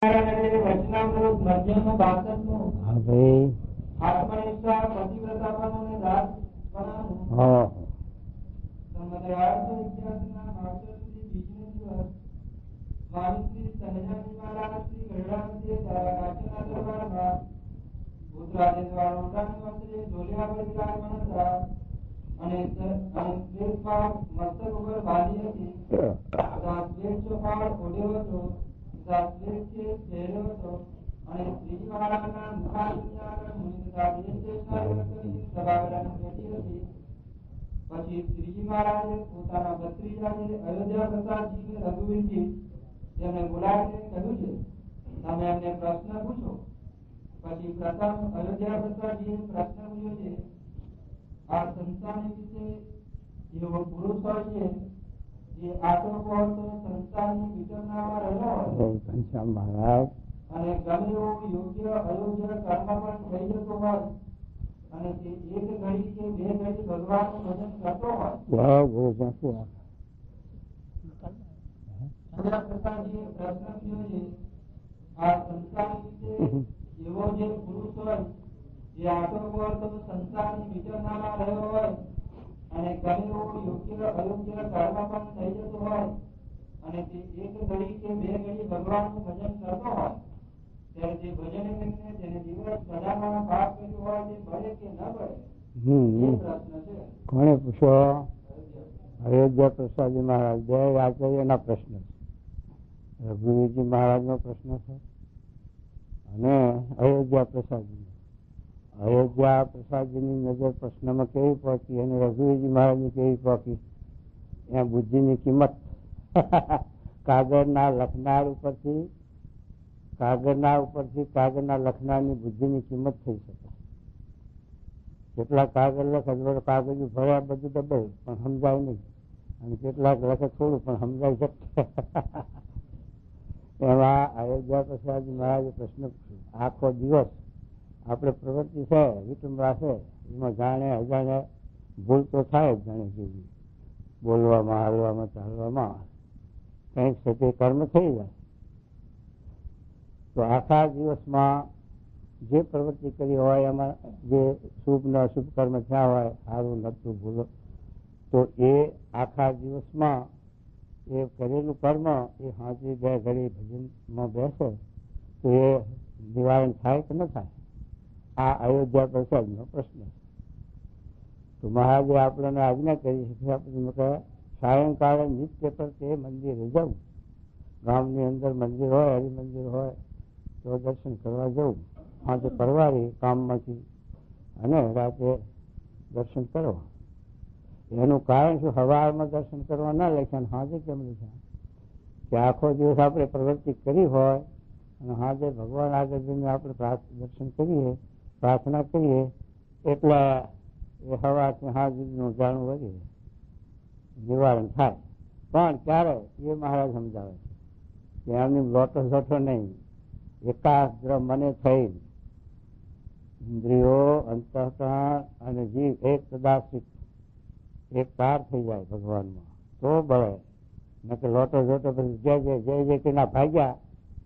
વચનામૃત મધ્યનું 62. હા ભાઈ. આત્મનિષ્ઠા પતિવ્રતાપણું અને દાસપણાનું. હા સંમતે 1881ના માર્ગશીર્ષ બીજનો દિવસ સ્વામી શ્રી સહજાનંદ મહારાજ શ્રી ગઢડાનંદે કાચીના દરબારમાં ઉત્તરાદેશવાળા ઊંડાની વસ્ત્રે ઢોલિયા પર વિરાજમાન હતા અને શ્વેતપાળ મસ્તક ઉપર બાંધી હતી. તથા શ્વેત ચોપાળ ઓઢ્યો હતો, તથા શ્વેત કેસ પહેર્યો હતો અને શ્રીજી મહારાજના મુખારવિંદ આગળ મુનિ તથા દેશના કરી સભાગરાને બેઠી હતી. પછી શ્રીજી મહારાજે પોતાના ભત્રીજાને અયોધ્યા પ્રસાદજીને રઘુવીરજી તેમને બોલાવીને કહ્યું છે, તમે એમને પ્રશ્ન પૂછો. પછી પ્રથમ અયોધ્યા પ્રસાદજીએ પ્રશ્ન પૂછ્યો છે, આ સંસ્થાની વિશે એવો પુરુષ હોય છે જે આટો પહોંચતો સંસ્થાની વિચરણામાં રહેલો હોય ઘનશ્યામ મહારાજ અને ગમે એવો યોગ્ય અયોગ્ય કર્મ પણ થઈ જતો હોય અને તે એક ઘડી કે બે ઘડી ભગવાનનું ભજન કરતો હોય. પ્રસાદજીએ પ્રશ્ન પૂછ્યો છે, આ સંસ્થાની વિશે એવો જે પુરુષ હોય જે આટો પહોંચતો સંસારની વિચરણામાં રહ્યો હોય અને ગમે એવો યોગ્ય અયોગ્ય કર્મ પણ થઈ જતો હોય અને તે એક ઘડી કે બે ઘડી ભગવાનનું ભજન કરતો હોય ત્યારે તે ભજન કરીને તેને દિવસ બધામાં પાપ કર્યું હોય તે ભરે કે ન ભરે? એ પ્રશ્ન છે. કોને પૂછો? અયોધ્યા પ્રસાદજી મહારાજ બે આચાર્યના પ્રશ્ન છે. રઘુવીરજી મહારાજનો પ્રશ્ન છે અને અયોધ્યા પ્રસાદજી. અયોધ્યા પ્રસાદજીની નજર પ્રશ્નમાં કેવી પહોંચી અને રઘુવીરજી મહારાજની કેવી પહોંચી? ત્યાં બુદ્ધિની કિંમત કાગળના લખનારની બુદ્ધિની કિંમત થઈ શકે. કેટલાક કાગળ લખે કાગળ ભર્યા બધું ડબલ પણ સમજાય નહીં, અને કેટલાક લખે થોડું પણ સમજાય શકે. એમાં અયોધ્યા પ્રસાદજી મહારાજે પ્રશ્ન પૂછ્યો, આખો દિવસ આપણે પ્રવૃત્તિ છે વિટુંબા છે એમાં જાણે અજાણે ભૂલ તો થાય જ, જાણે જેવી બોલવામાં હાલવામાં ચાલવામાં કંઈક છે કર્મ થઈ જાય. તો આખા દિવસમાં જે પ્રવૃત્તિ કરી હોય એમાં જે શુભ ને અશુભ કર્મ થયા હોય, સારું નતું ભૂલો, તો એ આખા દિવસમાં એ કરેલું કર્મ એ હાજરી બે ઘડી ભજનમાં બેસે તો એ નિવારણ થાય કે ન થાય? આ અયોધ્યા પ્રસાદનો પ્રશ્ન. તો મહારાજે આપણને આજ્ઞા કરી છે સાયંકાળે નિત્ય પર તે મંદિરે જવું. ગામની અંદર મંદિર હોય, હરિમંદિર હોય તો દર્શન કરવા જવું. આજે પરવારી કામમાંથી અને રાતે દર્શન કરવા. એનું કારણ શું? સવારમાં દર્શન કરવા ના લખ્યા, હાજર કેમ લખ્યા? કે આખો દિવસ આપણે પ્રવૃત્તિ કરી હોય અને હાજર ભગવાન આગળ જઈને આપણે દર્શન કરીએ, પ્રાર્થના કરીએ એટલે એ હવાથી હાજરીનું જાણવું વગેરે નિવારણ થાય. પણ ક્યારે? એ મહારાજ સમજાવે કે એમની લોટો જોટો નહીં, એકાગ્ર મને થઈ ઇન્દ્રિયો અંતઃકરણ અને જીવ એક સદાશિત એક તાર થઈ જાય ભગવાનમાં તો બળે. ન કે લોટો જોટો પછી જય કે ના ભાગ્યા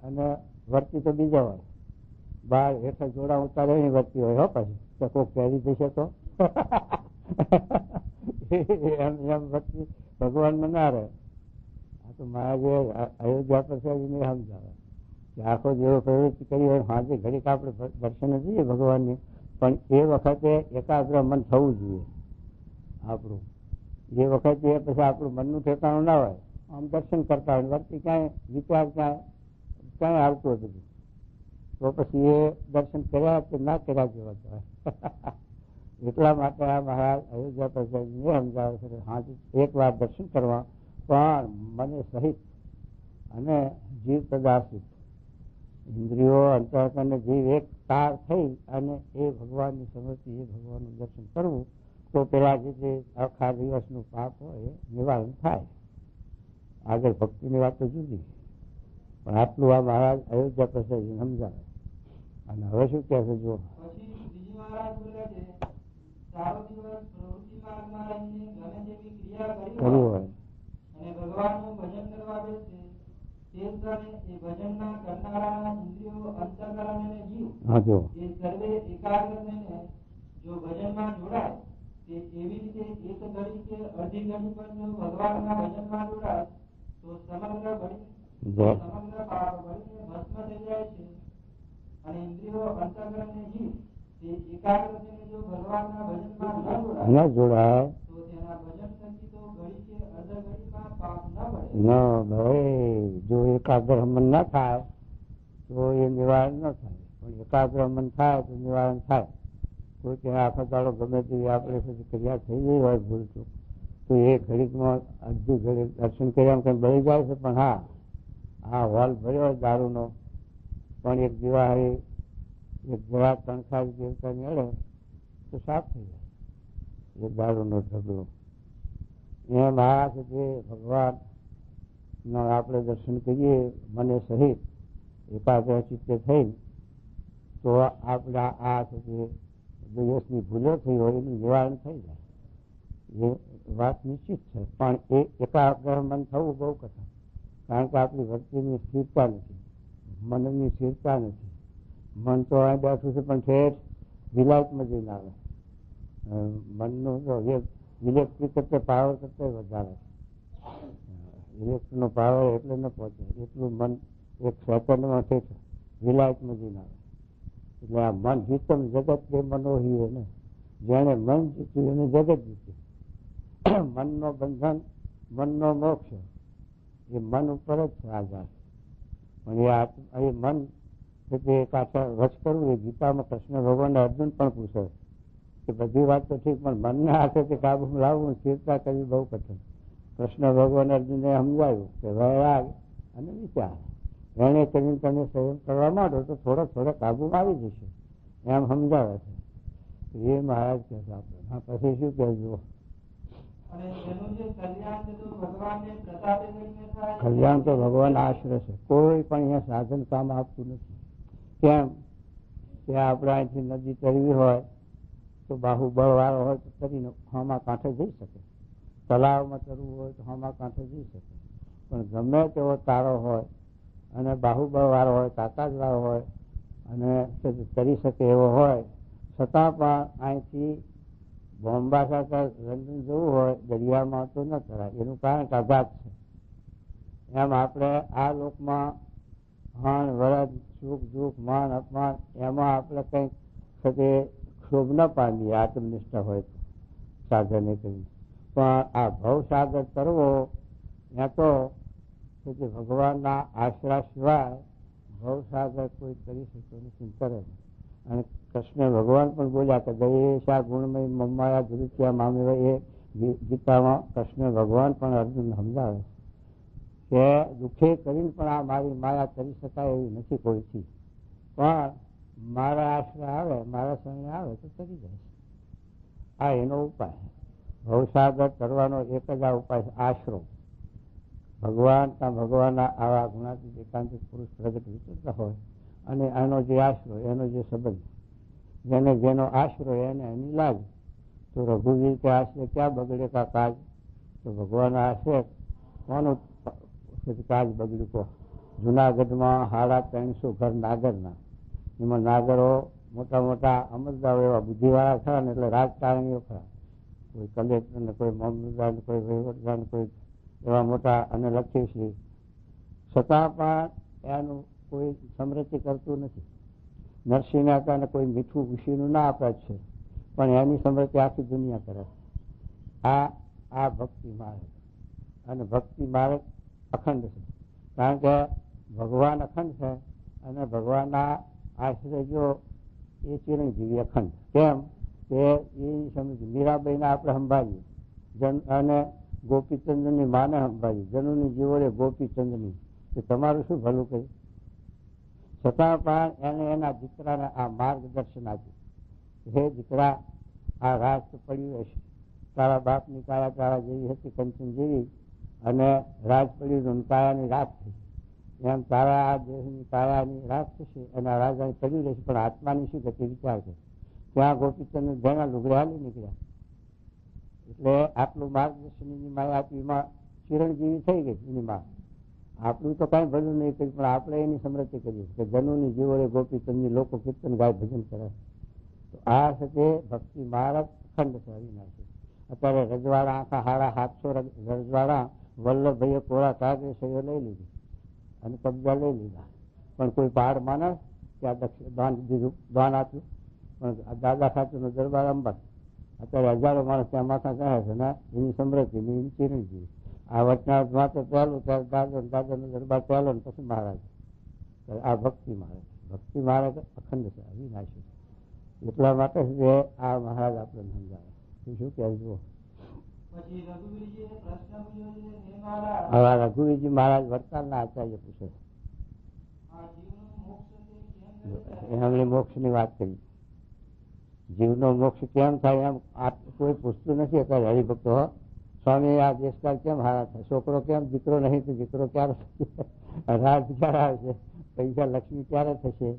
અને વર્તી તો બીજા હોય, બહાર હેઠળ જોડા ઉતારે એની વર્તી હોય. હો પછી તો કોઈ પહેરી જશે તો એમ વર્તી ભગવાનમાં ના રહે. આ તો મહારાજે અયોધ્યા પ્રસાદીને સમજાવે કે આખો જેવો પ્રવૃત્તિ કરી હોય હાજર ઘડીક આપણે દર્શન જઈએ ભગવાનની, પણ એ વખતે એકાગ્ર મન થવું જોઈએ આપણું. એ વખતે પછી આપણું મનનું ઠેકાણું ના હોય, આમ દર્શન કરતા હોય વર્તી ક્યાંય વિચાર ક્યાંય આવતું હતું તો પછી એ દર્શન કર્યા કે ના કર્યા જેવા કહેવાય. એટલા માટે આ મહારાજ અયોધ્યા પ્રસાદજીને સમજાવે છે હા એક વાર દર્શન કરવા, પણ મને સહિત અને જીવ પ્રદાસિત ઇન્દ્રિયો અંતઃકરણ જીવ એક તાર થઈ અને એ ભગવાનની સમૃદ્ધિ એ ભગવાનનું દર્શન કરવું તો પેલા જે આખા દિવસનું પાપ હોય એ નિવારણ થાય. આગળ ભક્તિની વાત તો જુદી, પણ આટલું આ મહારાજ અયોધ્યા પ્રસાદજી સમજાવે. અને હવે શું કહે છે જો કર્યું હોય અને ભગવાનનું ભજન કરવા બેસે તે સમયે એ ભજનના કરનારાના ઇન્દ્રિયો, અંતઃકરણ અને જીવ હા જો એ સર્વે એકાગ્ર થઈને જો ભજનમાં જોડાય તે એવી રીતે એક ઘડી કે અડધી ઘડી પણ જો ભગવાનના ભજનમાં જોડાય તો સમગ્ર પાપ બળીને ભસ્મ થઈ જાય છે. અને ઇન્દ્રિયો, અંતઃકરણ અને જીવ તે એકાગ્ર થઈને જો ભગવાનના ભજનમાં ન જોડાય તો તેના ભજન થકી તો ઘડી કે અડધા ઘડીમાં પાપ ન બળે. ન ભાઈ, જો એકાગ્ર મન ના થાય તો એ નિવારણ ન થાય, પણ એકાગ્ર મન થાય તો નિવારણ થાય. કોઈ કે આખો દાડો ગમે તેવી આપણે પછી ક્રિયા થઈ ગઈ હોય ભૂલ તો એ ઘડીકમાં અડધી ઘડી દર્શન કર્યા કંઈ બળી જાય છે, પણ હા હોલ ભર્યો દારૂનો, પણ એક દિવાળી એક જરા તણખારી દેવતાની અડે તો સાફ થઈ જાય એ દારૂનો ઢગલો. એમ આ છે કે ભગવાન આપણે દર્શન કરીએ મને સહિત એકાગ્ર ચિત્તે થઈ તો આપણા આ છે કે દિવસની ભૂલો થઈ હોય એનું નિવારણ થઈ જાય. એ વાત નિશ્ચિત છે, પણ એ એકાગ્ર મન થવું બહુ કઠણ, કારણ કે આપણી વૃત્તિની સ્થિરતા નથી, મનની સ્થિરતા નથી. મન તો અહીં બેઠું છે પણ ઠેઠ વિલાયતમાં જઈને આવે. મનનું તો ઇલેક્ટ્રિક કરતા પાવર કરતા વધારે છે. ઇલેક્ટ્રિકનો પાવર એટલે ન પહોંચે એટલું મન એક સેકન્ડમાં ઠેઠ વિલાયતમાં જઈને આવે. એટલે આ મન જીતમ જગત બે મનોહી ને જેને મન જીત્યું એને જગત જીત્યું. મનનો બંધન, મનનો મોક્ષ એ મન ઉપર જ છે આધાર. પણ એ મન પાછળ વશ કરવું એ ગીતામાં કૃષ્ણ ભગવાન અર્જુન પણ પૂછે કે બધી વાત તો ઠીક પણ મનના હાથે તે કાબુ લાવવું, સ્થિરતા કરવી બહુ કઠિન. કૃષ્ણ ભગવાન અર્જુને સમજાવ્યું કે વૈરાગ અને વિચાર એને કરીને તમે સંયમ કરવા માંડો તો થોડો કાબુમાં આવી જશે, એમ સમજાવે છે. એ મહારાજ કહે છે આપણે. હા, પછી શું કહેજો? કલ્યાણ તો ભગવાન આશરે છે, કોઈ પણ અહીંયા સાધન કામ આપતું નથી. કેમ કે આપણે અહીંથી નદી તરવી હોય તો બાહુબળ વાળો હોય તો તરીને હામા કાંઠે જઈ શકે, તલાવમાં તરવું હોય તો હામા કાંઠે જઈ શકે. પણ ગમે તેવો તારો હોય અને બાહુબળ વાળો હોય, તાકાત વાળો હોય અને તરી શકે એવો હોય છતાં પણ અહીંથી બોમ્બા સાથે લંડન જવું હોય દરિયામાં તો ન કરાય. એનું કારણ આઘાત છે. એમ આપણે આ લોકમાં હણ વરદ, સુખ દુઃખ, માન અપમાન એમાં આપણે કંઈક સાથે ક્ષોભ ન પામીએ આત્મનિષ્ઠા હોય તો સાધને કરી. પણ આ ભવસાગર તરવો ત્યાં તો કે ભગવાનના આશરા સિવાય ભવસાગર કોઈ કરી શકતો નથી, કરે. અને કૃષ્ણ ભગવાન પણ બોલ્યા કે દયેશા ગુણમય મમ્માયા ધૃત્યા મામે, એ ગીતામાં કૃષ્ણ ભગવાન પણ અર્જુન સમજાવે કે દુઃખે કરીને પણ આ મારી માયા કરી શકાય એવી નથી કોઈથી, પણ મારા આશરા આવે, મારા શરણે આવે તો કરી જાય. આ એનો ઉપાય. ભવસાગર કરવાનો એક જ આ ઉપાય છે, આશરો. ભગવાનના આવા ગુણાતીત એકાંતિક પુરુષ પ્રગટ વિચરતા હોય અને એનો જે આશરો, એનો જે સંબંધ, જેનો આશરો એને એની લાગ. તો રઘુવીર કે આશરે ક્યાં બગડે કા કાજ? તો ભગવાનના આશરે કોનું કાજ બગડ્યું કહો? જુનાગઢમાં 350 ઘર નાગરના, એમાં નાગરો મોટા મોટા અમલદારો એવા બુદ્ધિવાળા ખરા ને એટલે રાજકારણીઓ ખરા, કોઈ કલેક્ટર ને કોઈ મામલતદાર ને કોઈ વહીવટદાર ને કોઈ એવા મોટા અને લખીશ્રી, છતાં પણ એનું કોઈ સમૃદ્ધિ કરતું નથી. નરસિંહ મહેતાને કોઈ મીઠું ઉશીનું ના આપે છે, પણ એની સમૃદ્ધિ આખી દુનિયા કરે. આ ભક્તિ માર્ગ, અને ભક્તિ માર્ગ અખંડ છે, કારણ કે ભગવાન અખંડ છે અને ભગવાનના આશ્રય જો એ ચિરંજીવી અખંડ. કેમ કે એ સમજ મીરાબાઈને આપણે સંભાળીએ અને ગોપીચંદ્રની માને સંભાળી, જનુની જીવોડે ગોપીચંદ્રની, કે તમારું શું ભલું કહ્યું? છતાં પણ એને એના દીકરાને આ માર્ગદર્શન આપ્યું, હે દીકરા, આ રાજ તો પડ્યું હશે, તારા બાપની કાયા તારા જેવી હતી, કંચન જેવી, અને રાજ પડ્યું કાયાની રાત થઈ, એમ તારા આ દેહની કાયાની રાત થશે અને આ રાજાની પડ્યું રહેશે, પણ આત્માની શું ગતિ વિચાર છે. ત્યાં ગોપીચંદ્ર જેના લુગડા હાલી નીકળ્યા, એટલે આટલું માર્ગદર્શન એની માયા આપી, એમાં ચિરંજીવી થઈ ગઈ એની માં. આપણું તો કાંઈ ભલું નહીં કર્યું, પણ આપણે એની સ્મૃતિ કરીએ કે જનુની જીવોરે ગોપીચંદની લોકો કીર્તન ગાય ભજન કરે. તો આ છે તે ભક્તિ માર્ગ અખંડ છે, અવિનાશી. અત્યારે રજવાડા આખા 750 રજવાડા વલ્લભભાઈએ કોરા કાગેશીઓ લઈ લીધી અને કબજા લઈ લીધા. પણ કોઈ પહાડ માણસ ત્યાં દાન દીધું, દાન આપ્યું. પણ દાદા ખાચરનો દરબાર અંબા અત્યારે હજારો માણસ ત્યાં માથા કહે છે ને એની સમૃદ્ધિ એની ચિરંજીવી. આ વચના માત્ર પહેલું ત્યારે દાદાનો દરબાર પહેલો ને પછી મહારાજ. આ ભક્તિ માર્ગ, ભક્તિ માર્ગ અખંડ છે, અવિનાશી. એટલા માટે જે આ મહારાજ આપણે સમજાવે. શું કહે જુઓ. પછી રઘુવીરજીએ પ્રશ્ન પૂછ્યો છે, હે મહારાજ, હવે રઘુવીરજી મહારાજ વડતાલના આચાર્ય પૂછે આ જીવનું મોક્ષ તે કેમ છે. એમણે મોક્ષની વાત કરી. જીવનો મોક્ષ કેમ થાય એમ કોઈ પૂછતું નથી. અત્યારે હરિભક્તો, સ્વામી આ દેશકાળ કેમ હારા થાય, છોકરો કેમ, દીકરો નહીં તો દીકરો ક્યારે થશે, રાજ ક્યારે આવશે, પૈસા લક્ષ્મી ક્યારે થશે,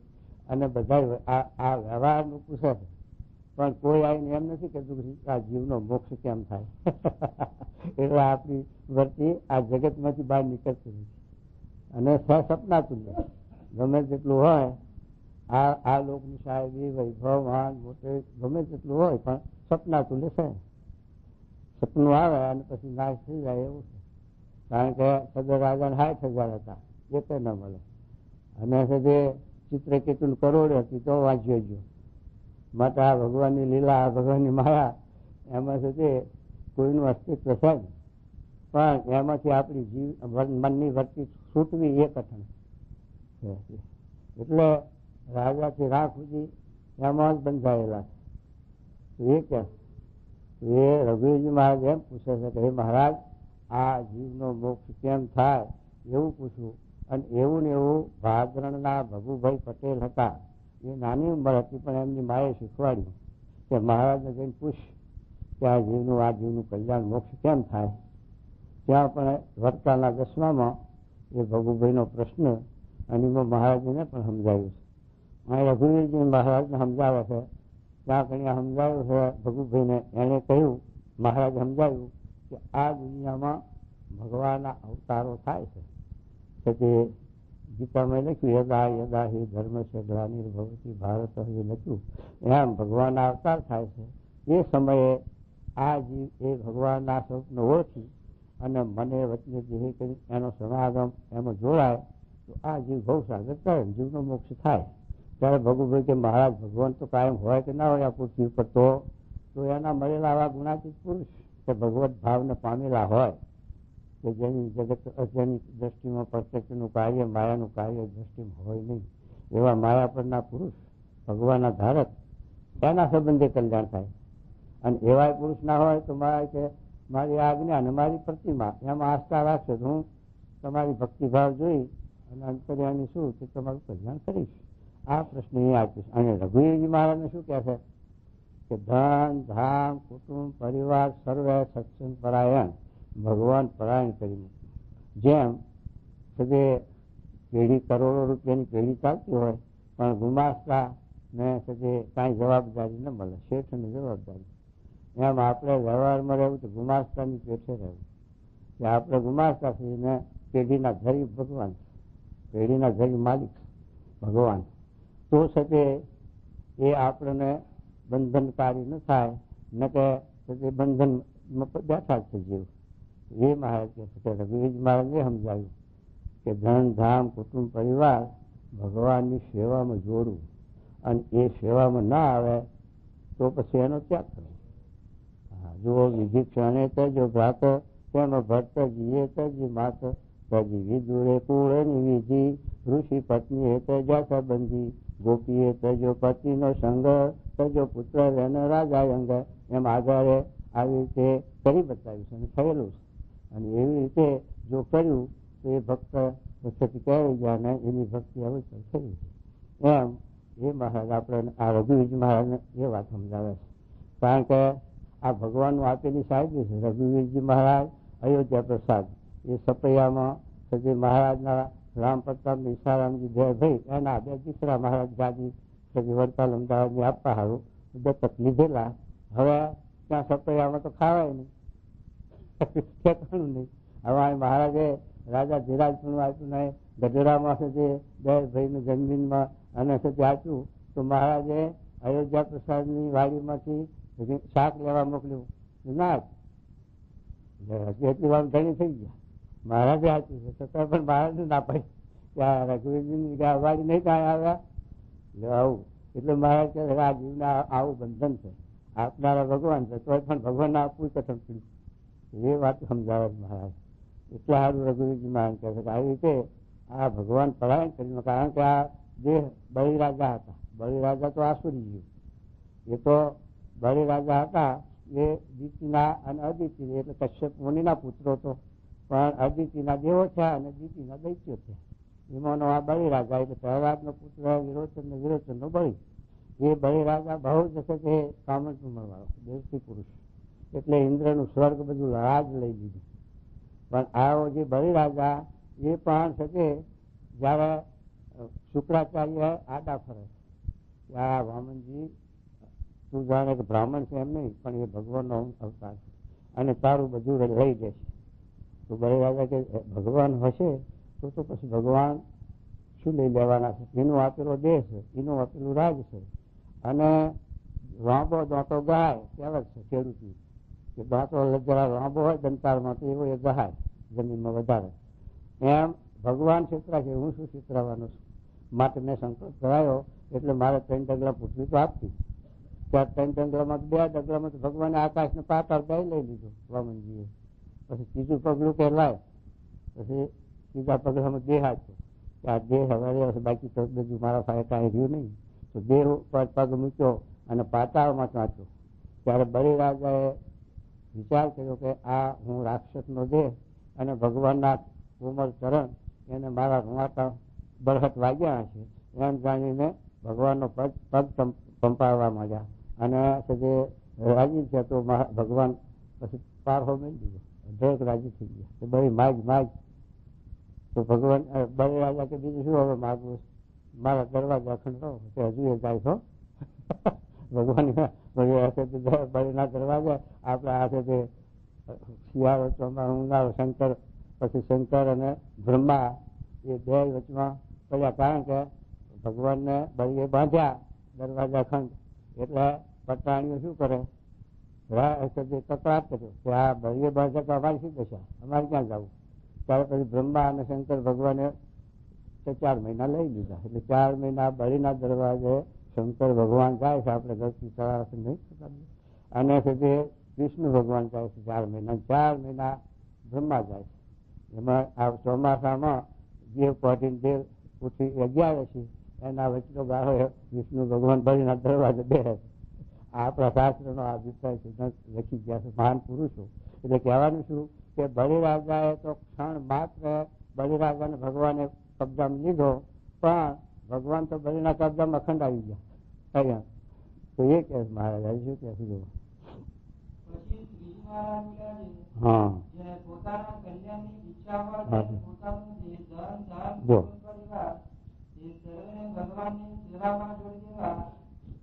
અને બધા આ વ્યવહારનું પૂછે છે. પણ કોઈ આવીને એમ નથી કહેતું કે આ જીવનો મોક્ષ કેમ થાય. એટલે આપણી વર્તી આ જગતમાંથી બહાર નીકળતી નથી. અને સપના તુલ્ય ગમે તેટલું હોય, આ લોકની સાહેબી, વૈભવ, માન, મોટે ગમે તેટલું હોય, પણ સપના તુલ્ય છે. સપનું આવે અને પછી નાશ થઈ જાય એવું છે. કારણ કે સદર રાજાને 60,000 હતા, એ તો ન મળે. અને જે ચિત્રકેતુની કરોડ હતી તો વાંચ્યો ગયો. માટે આ ભગવાનની લીલા, ભગવાનની માયા, એમાં છે તે કોઈનું અસ્તિત્વ છે જ. પણ એમાંથી આપણી મનની વૃત્તિ છૂટવી એ કઠણ છે. એટલે રાજાથી રાખ સુધી એમાં જ બંધાયેલા છે. એ કેમ? એ રઘુવીરજી મહારાજ એમ પૂછે છે કે હે મહારાજ, આ જીવનો મોક્ષ કેમ થાય એવું પૂછવું. અને એવું ને એવું ભાદરણના ભગુભાઈ પટેલ હતા. એ નાની ઉંમર હતી, પણ એમની માએ શીખવાડ્યું કે મહારાજને જઈને પૂછ કે આ જીવનું કલ્યાણ મોક્ષ કેમ થાય. ત્યાં પણ વડતાલના 10માં એ ભગુભાઈનો પ્રશ્ન, અને એમાં મહારાજને પણ સમજાવ્યું છે. અહીં રઘુવીરજી મહારાજને સમજાવે છે. ત્યાં કઈ સમજાવ્યું છે ભગુભાઈને. એણે કહ્યું, મહારાજ સમજાવ્યું કે આ દુનિયામાં ભગવાનના અવતારો થાય છે. કે ગીતામાં લખ્યું યદા યદા હિ ધર્મ છે ગ્લાનિર્ભવતી ભારત, એ લખ્યું એમ ભગવાનના અવતાર થાય છે. એ સમયે આ જીવ એ ભગવાનના સ્વરૂપને ઓળખી અને મને વચને જે કરી એનો સમાગમ એમાં જોડાય તો આ જીવ ભવસાગર કરે, જીવનો મોક્ષ થાય. ત્યારે ભગુભાઈ કે મહારાજ, ભગવાન તો કાયમ હોય કે ના હોય આ પૃથ્વી ઉપર, તો એના મળેલા આવા ગુણાતીત પુરુષ કે ભગવત ભાવને પામેલા હોય, કે જેની જગત જેની દ્રષ્ટિમાં પ્રત્યક્ષનું કાર્ય, માયાનું કાર્ય દ્રષ્ટિમાં હોય નહીં, એવા માયા પરના પુરુષ, ભગવાનના ધારક, એના સંબંધે કલ્યાણ થાય. અને એવા પુરુષ ના હોય તો મારી આજ્ઞા અને મારી પ્રતિમા એમાં આસ્થા રાખશે તો હું તમારી ભક્તિભાવ જોઈ અને અંતર્યામી શું તે તમારું કલ્યાણ કરીશ. આ પ્રશ્ન એ આપીશ. અને રઘુવીરજી મહારાજને શું કહે છે કે ધન, ધામ, કુટુંબ, પરિવાર સર્વે સત્સંગ પરાયણ, ભગવાન પરાયણ કરી મૂક્યું. જેમ સજે પેઢી કરોડો રૂપિયાની પેઢી ચાલતી હોય, પણ ગુમાસ્તા ને સજે કાંઈ જવાબદારી ન મળે, શેઠની જવાબદારી. એમ આપણે વ્યવહારમાં રહેવું તો ગુમાસ્તાની પેઠે રહેવું. કે આપણે ગુમાસ્તા છીએ ને પેઢીના ધરી ભગવાન, પેઢીના ધરી માલિક ભગવાન. તો છે એ આપણને બંધનકારી ન થાય, ન કે બંધન બેઠા છે જીવ. એ મહારાજ કહે છે, રઘુવીરજી મહારાજે સમજાવ્યું કે ધન, ધામ, કુટુંબ, પરિવાર ભગવાનની સેવામાં જોડવું. અને એ સેવામાં ના આવે તો પછી એનો ત્યાગ કરવો. જો વિધિ ક્ષણે તજો ભ્રાત, તેનો ભટ્ટ જીએ તજી માત, તજી વિદુરે કુળની વિધિ, ઋષિ પત્ની એ તજા સંબંધી, ગોપીએ તજો પતિનો સંગ, તજો પુત્ર રેન રાજા અંગ. એમ આધારે આવી રીતે કરી બતાવ્યું છે અને થયેલું છે. અને એવી રીતે જો કર્યું તો એ ભક્ત વચ્ચેથી કહેવાય ગયા ને એની ભક્તિ હવે થઈ. એમ એ મહારાજ આપણે આ રઘુવીરજી મહારાજને એ વાત સમજાવે છે. કારણ કે આ ભગવાનનું આપેલી સાહેબી છે. રઘુવીરજી મહારાજ અયોધ્યા પ્રસાદ એ સપૈયામાં સજી મહારાજના રામ પ્રતાપ ઈશારામજી જયભાઈ એના 2 દીકરા મહારાજ ગાદી સજી વડતાલ અમદાવાદની આપવા સારું દત્તક લીધેલા. હવે ત્યાં સપૈયામાં તો ખાવાય નહીં, ઠેકાણું નહીં. હવે મહારાજે રાજા ધીરાજ પણ આપ્યું નહીં, ગઢડામાં છે તે બે ભાઈની જમીનમાં અને છે તે આપ્યું. તો મહારાજે અયોધ્યા પ્રસાદની વાડીમાંથી શાક લેવા મોકલ્યું. ના એટલી વાર ઘણી થઈ ગયા. મહારાજે આપ્યું છે છતાં પણ મહારાજે ના પાડી કે આ રઘુવીરજીની વાડી નહીં કાંઈ આવ્યા એટલે આવું. એટલે મહારાજ કહે આ જીવના આવું બંધન છે, આપનારા ભગવાન છે, તો પણ ભગવાનને આપવું કથમ પીડ્યું. એ વાત સમજાવે મહારાજ. એટલે સારું રઘુવીરજી મહારાજ કહે છે કે આવી રીતે આ ભગવાન પરાયણ કરીને, કારણ કે આ દેહ બલિરાજા હતા. બલિરાજા તો આસુરી જીવ, એ તો બલિરાજા હતા એ દિતિના અને અદિતિ એટલે કશ્યપ મુનિના પુત્રો તો, પણ અદિતિના દેવો થયા અને દિતિના દૈત્યો થયા. એમાંનો આ બલિરાજા એટલે પ્રહલાદનો પુત્ર વિરોચન ને વિરોચનનો બલિ. એ બલિરાજા બહુ જ છે તે કામણ વાળો દેવથી પુરુષ, એટલે ઇન્દ્રનું સ્વર્ગ બધું રાજ લઈ લીધું. પણ આવો જે બલિરાજા એ પણ છે તે જયારે શુક્રાચાર્ય આડા ફરે આ વામનજી તું જાણે કે બ્રાહ્મણ છે એમ નહીં, પણ એ ભગવાનનો અવતાર છે અને તારું બધું લઈ જશે. તો બલિરાજા કે ભગવાન હશે તો પછી ભગવાન શું લઈ લેવાના છે? એનું આપેલો દેહ છે, એનું આપેલું રાજ છે. અને વાંબો દાંતો ગાય કહેવત છે ખેડૂતની કે દાંતો જરા વાંબો હોય દંતાળમાં તો એવો એ ગહાય જમીનમાં વધારે. એમ ભગવાન છેતરા છે, હું શું છેતરાવાનો છું? માટે મેં સંકલ્પ કરાયો એટલે મારે 3 ડગલા પૃથ્વી તો આપતી. ત્યાં 3 ડગલામાં 2 ડગલામાં તો ભગવાને આકાશને પાતાળ દઈ લઈ લીધું વામનજીએ. પછી ત્રીજું પગલું કે લાય, પછી ત્રીજા પગલામાં દેહ આપ્યો. આ દેહ હવે બાકી તો બધું મારા પાસે કાંઈ રહ્યું નહીં. તો દેહ ઉપર પગ મૂક્યો અને પાતાળમાં વાંચ્યો. ત્યારે બલિરાજાએ વિચાર કર્યો કે આ હું રાક્ષસનો દેહ અને ભગવાનના કોમળ ચરણ એને મારા રૂવાટા બરહટ વાગ્યા હશે એમ જાણીને ભગવાનનો પગ પંપાવવા માંડ્યા. અને જે રાજી છે તો ભગવાન પછી પારહો મેળવી દીધો, દરેક રાજી થઈ ગયા. તો બળી માગ તો ભગવાન બલિરાજા કે બીજું શું હવે માગવું? મારા દરવાજા ખંડો હજુ એ જાય છો ભગવાન બળીના દરવાજા આપણા હાથે જે શિયાળો ચોમાસું ઉનાળો શંકર, પછી શંકર અને બ્રહ્મા એ બે વચમાં પડ્યા. કારણ કે ભગવાનને બળીએ બાંધ્યા દરવાજા ખંડ એટલે પટાણીઓ શું કરે કકડાટ કર્યો કે આ બળીએ બાંધ્યા તો અમારી શું દશા, અમારે ક્યાં જવું? ત્યારે પછી બ્રહ્મા અને શંકર ભગવાને 4 મહિના લઈ લીધા. એટલે 4 મહિના બળીના દરવાજે શંકર ભગવાન જાય છે, આપણે ઘરથી ચડાવશે નહીં. અને તે વિષ્ણુ ભગવાન જાય છે 4 મહિના, 4 મહિના બ્રહ્મા જાય છે. એમાં આ ચોમાસામાં જે પહોંચીને જે ઉઠી 11 છે એના વચનો ગાળો વિષ્ણુ ભગવાન બળીના દરવાજે બેસે. આપણા શાસ્ત્રનો આ અભિપ્રાય સિદ્ધાંત લખી ગયા છે મહાન પુરુષો. એટલે કહેવાનું શું કે બલિરાજાએ તો ક્ષણ માત્ર બલિરાજાને ભગવાને કબજામાં લીધો, પણ ભગવાન તો બલિના કબજામાં અખંડ આવી ગયા અહીંયા. તો એ કહે મહારાજ શું કહે છે? હા પોતાના કલ્યાણની ઈચ્છા હોય પોતાનું જો ભગવાનની સેવામાં જોડી દેવા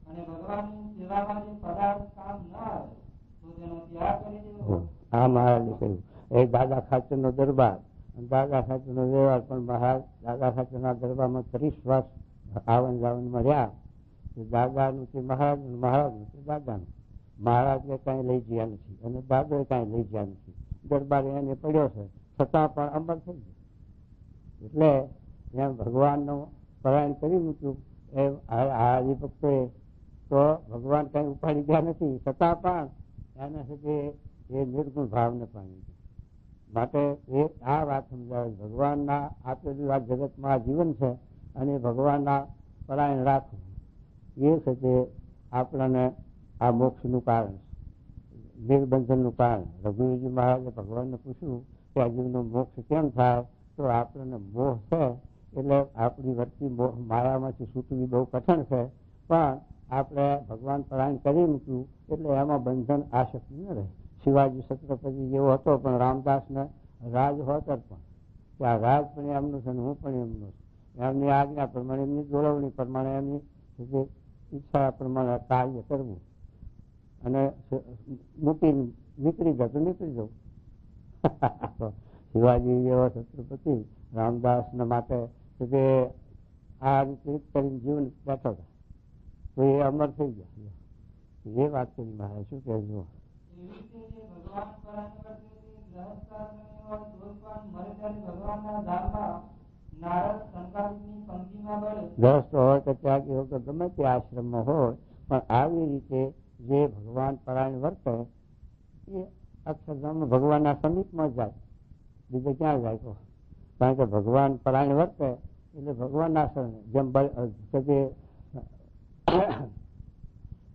અને ભગવાનની સેવામાં જે પદાર્થ કામ ન આવે તો તેનો ત્યાગ કરી દેવો. હા મહારાજે કહ્યું એ દાદા ખાચરનો દરબાર, દાદા ખાચરનો વ્યવહાર. પણ મહારાજ દાદા ખાચરના દરબારમાં 30 વર્ષ આવન જાવનમાં રહ્યા. દાદાનું છે મહારાજનું, મહારાજનું છે દાદાનું. મહારાજને કાંઈ લઈ ગયા નથી અને દાદોએ કાંઈ લઈ ગયા નથી. દરબાર એને પડ્યો છે છતાં પણ અમર થઈ ગયો. એટલે એમ ભગવાનનું પરાયણ કરી મૂક્યું એમ આ હરિભક્તોએ તો ભગવાન કાંઈ ઉપાડી ગયા નથી, છતાં પણ એના સાથે એ નિર્ગુણ ભાવને પામી ગયા. માટે એ આ વાત સમજાવે ભગવાનના આપેલું આ જગતમાં જીવન છે અને ભગવાનના પરાયણ રાખવું એ છે તે આપણને આ મોક્ષનું કારણ, નિર્બંધનનું કારણ. રઘુવીરજી મહારાજે ભગવાનને પૂછ્યું કે આ જીવનો મોક્ષ કેમ થાય? તો આપણને મોહ છે એટલે આપણી વર્તી માયામાંથી છૂટવી બહુ કઠણ છે, પણ આપણે ભગવાન પરાયણ કરી મૂક્યું એટલે એમાં બંધન આસક્તિ ન રહે. શિવાજી છત્રપતિ જેવો હતો પણ રામદાસને રાજ હોત પણ કે આ રાજ પણ એમનું છે ને હું પણ એમનું છું. એમની આજ્ઞા પ્રમાણે, એમની જોડવણી પ્રમાણે, એમની ઈચ્છા પ્રમાણે કાર્ય કરવું અને મૂકી નીકળી જતું નીકળી જવું. શિવાજી જેવો છત્રપતિ રામદાસના માટે કે આ રીતે કરીને જીવન બેઠો હતા તો એ અમર થઈ ગયા. એ વાત કરી મારે શું કહેજો. ગ્રસ્ત હોય કે ત્યાગી હોય કે ગમે તે આશ્રમમાં હોય પણ આવી રીતે જે ભગવાન પરાયણ વર્તે એ અક્ષરધામ ભગવાનના સમીપમાં જાય, બીજે ક્યાં જાય તો? કારણ કે ભગવાન પરાયણ વર્તે એટલે ભગવાનના શરણે. જેમ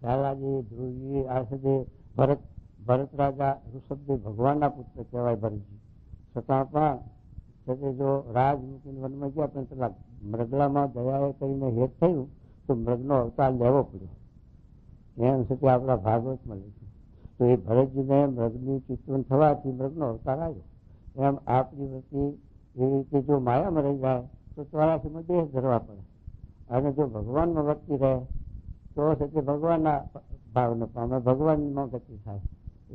લાલાજી, ધ્રુવજી, આ સુધી ભરત રાજા ઋષભદેવ ભગવાનના પુત્ર કહેવાય ભરતજી, છતાં પણ જો રાજ મૂકીને વનમાં ગયા પણ પેલા મૃગલામાં દયાએ કરીને હેત થયું તો મૃગનો અવતાર લેવો પડ્યો. એમ છતાં આપણા ભાગવતમાં લખ્યું. તો એ ભરતજીને મૃગની ચિત્તવન થવાથી મૃગનો અવતાર આવ્યો. એમ આપણી વૃત્તિ એવી રીતે જો માયામાં રહી જાય તો 84માં દેહ ધરવા પડે, અને જો ભગવાનમાં વર્તી રહે તો છે ભગવાનના ભાવને પામે, ભગવાનમાં ગતિ થાય.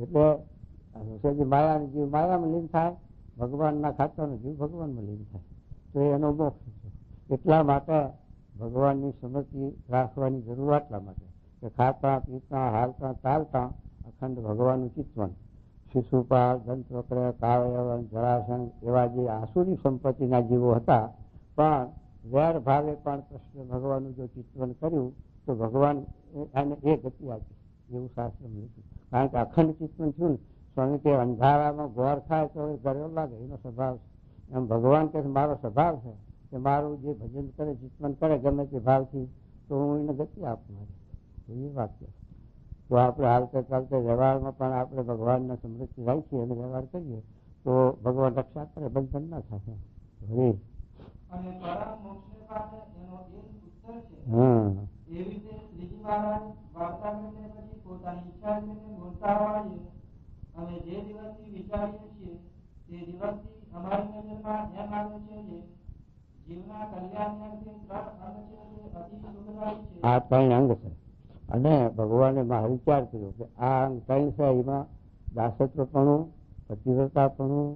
એટલે માયાનો જીવ માયામાં લીન થાય, ભગવાનના ખાતાનો જીવ ભગવાનમાં લીન થાય, તો એનો મોક્ષ છે. એટલા માટે ભગવાનની સ્મૃતિ રાખવાની જરૂર એટલા માટે કે ખાતા પીતા હાલતા ચાલતા અખંડ ભગવાનનું ચિંતન. શિશુપાલ, દંતવક્ર, કાવયવન, જરાસન એવા જે આસુરી સંપત્તિના જીવો હતા પણ વેર ભાવે પણ કૃષ્ણ ભગવાનનું જો ચિંતન કર્યું તો ભગવાન એને એ ગતિ આપી, એવું શાસ્ત્ર લખ્યું. કારણ કે અખંડ ચિંતન થયું ને, સ્વામી કે અંધારામાં ગોર થાય તો એ ગર્વ લાગે, એનો સ્વભાવ છે. એમ ભગવાન કે મારો સ્વભાવ છે કે મારું જે ભજન કરે, ચિંતન કરે ગમે તે ભાવથી, તો હું એને ગતિ આપું મારી. એ વાત છે. તો આપણે હાલતે ચાલતે વ્યવહારમાં પણ આપણે ભગવાનના સમૃદ્ધિ રાખીએ અને વ્યવહાર કરીએ તો ભગવાન રક્ષા કરે, બંધન ના થાય. આ ત્રણ અંગ છે અને ભગવાને વિચાર કર્યો કે આ અંગ ત્રણ છે, એમાં દાસત્વપણું, પતિવ્રતાપણું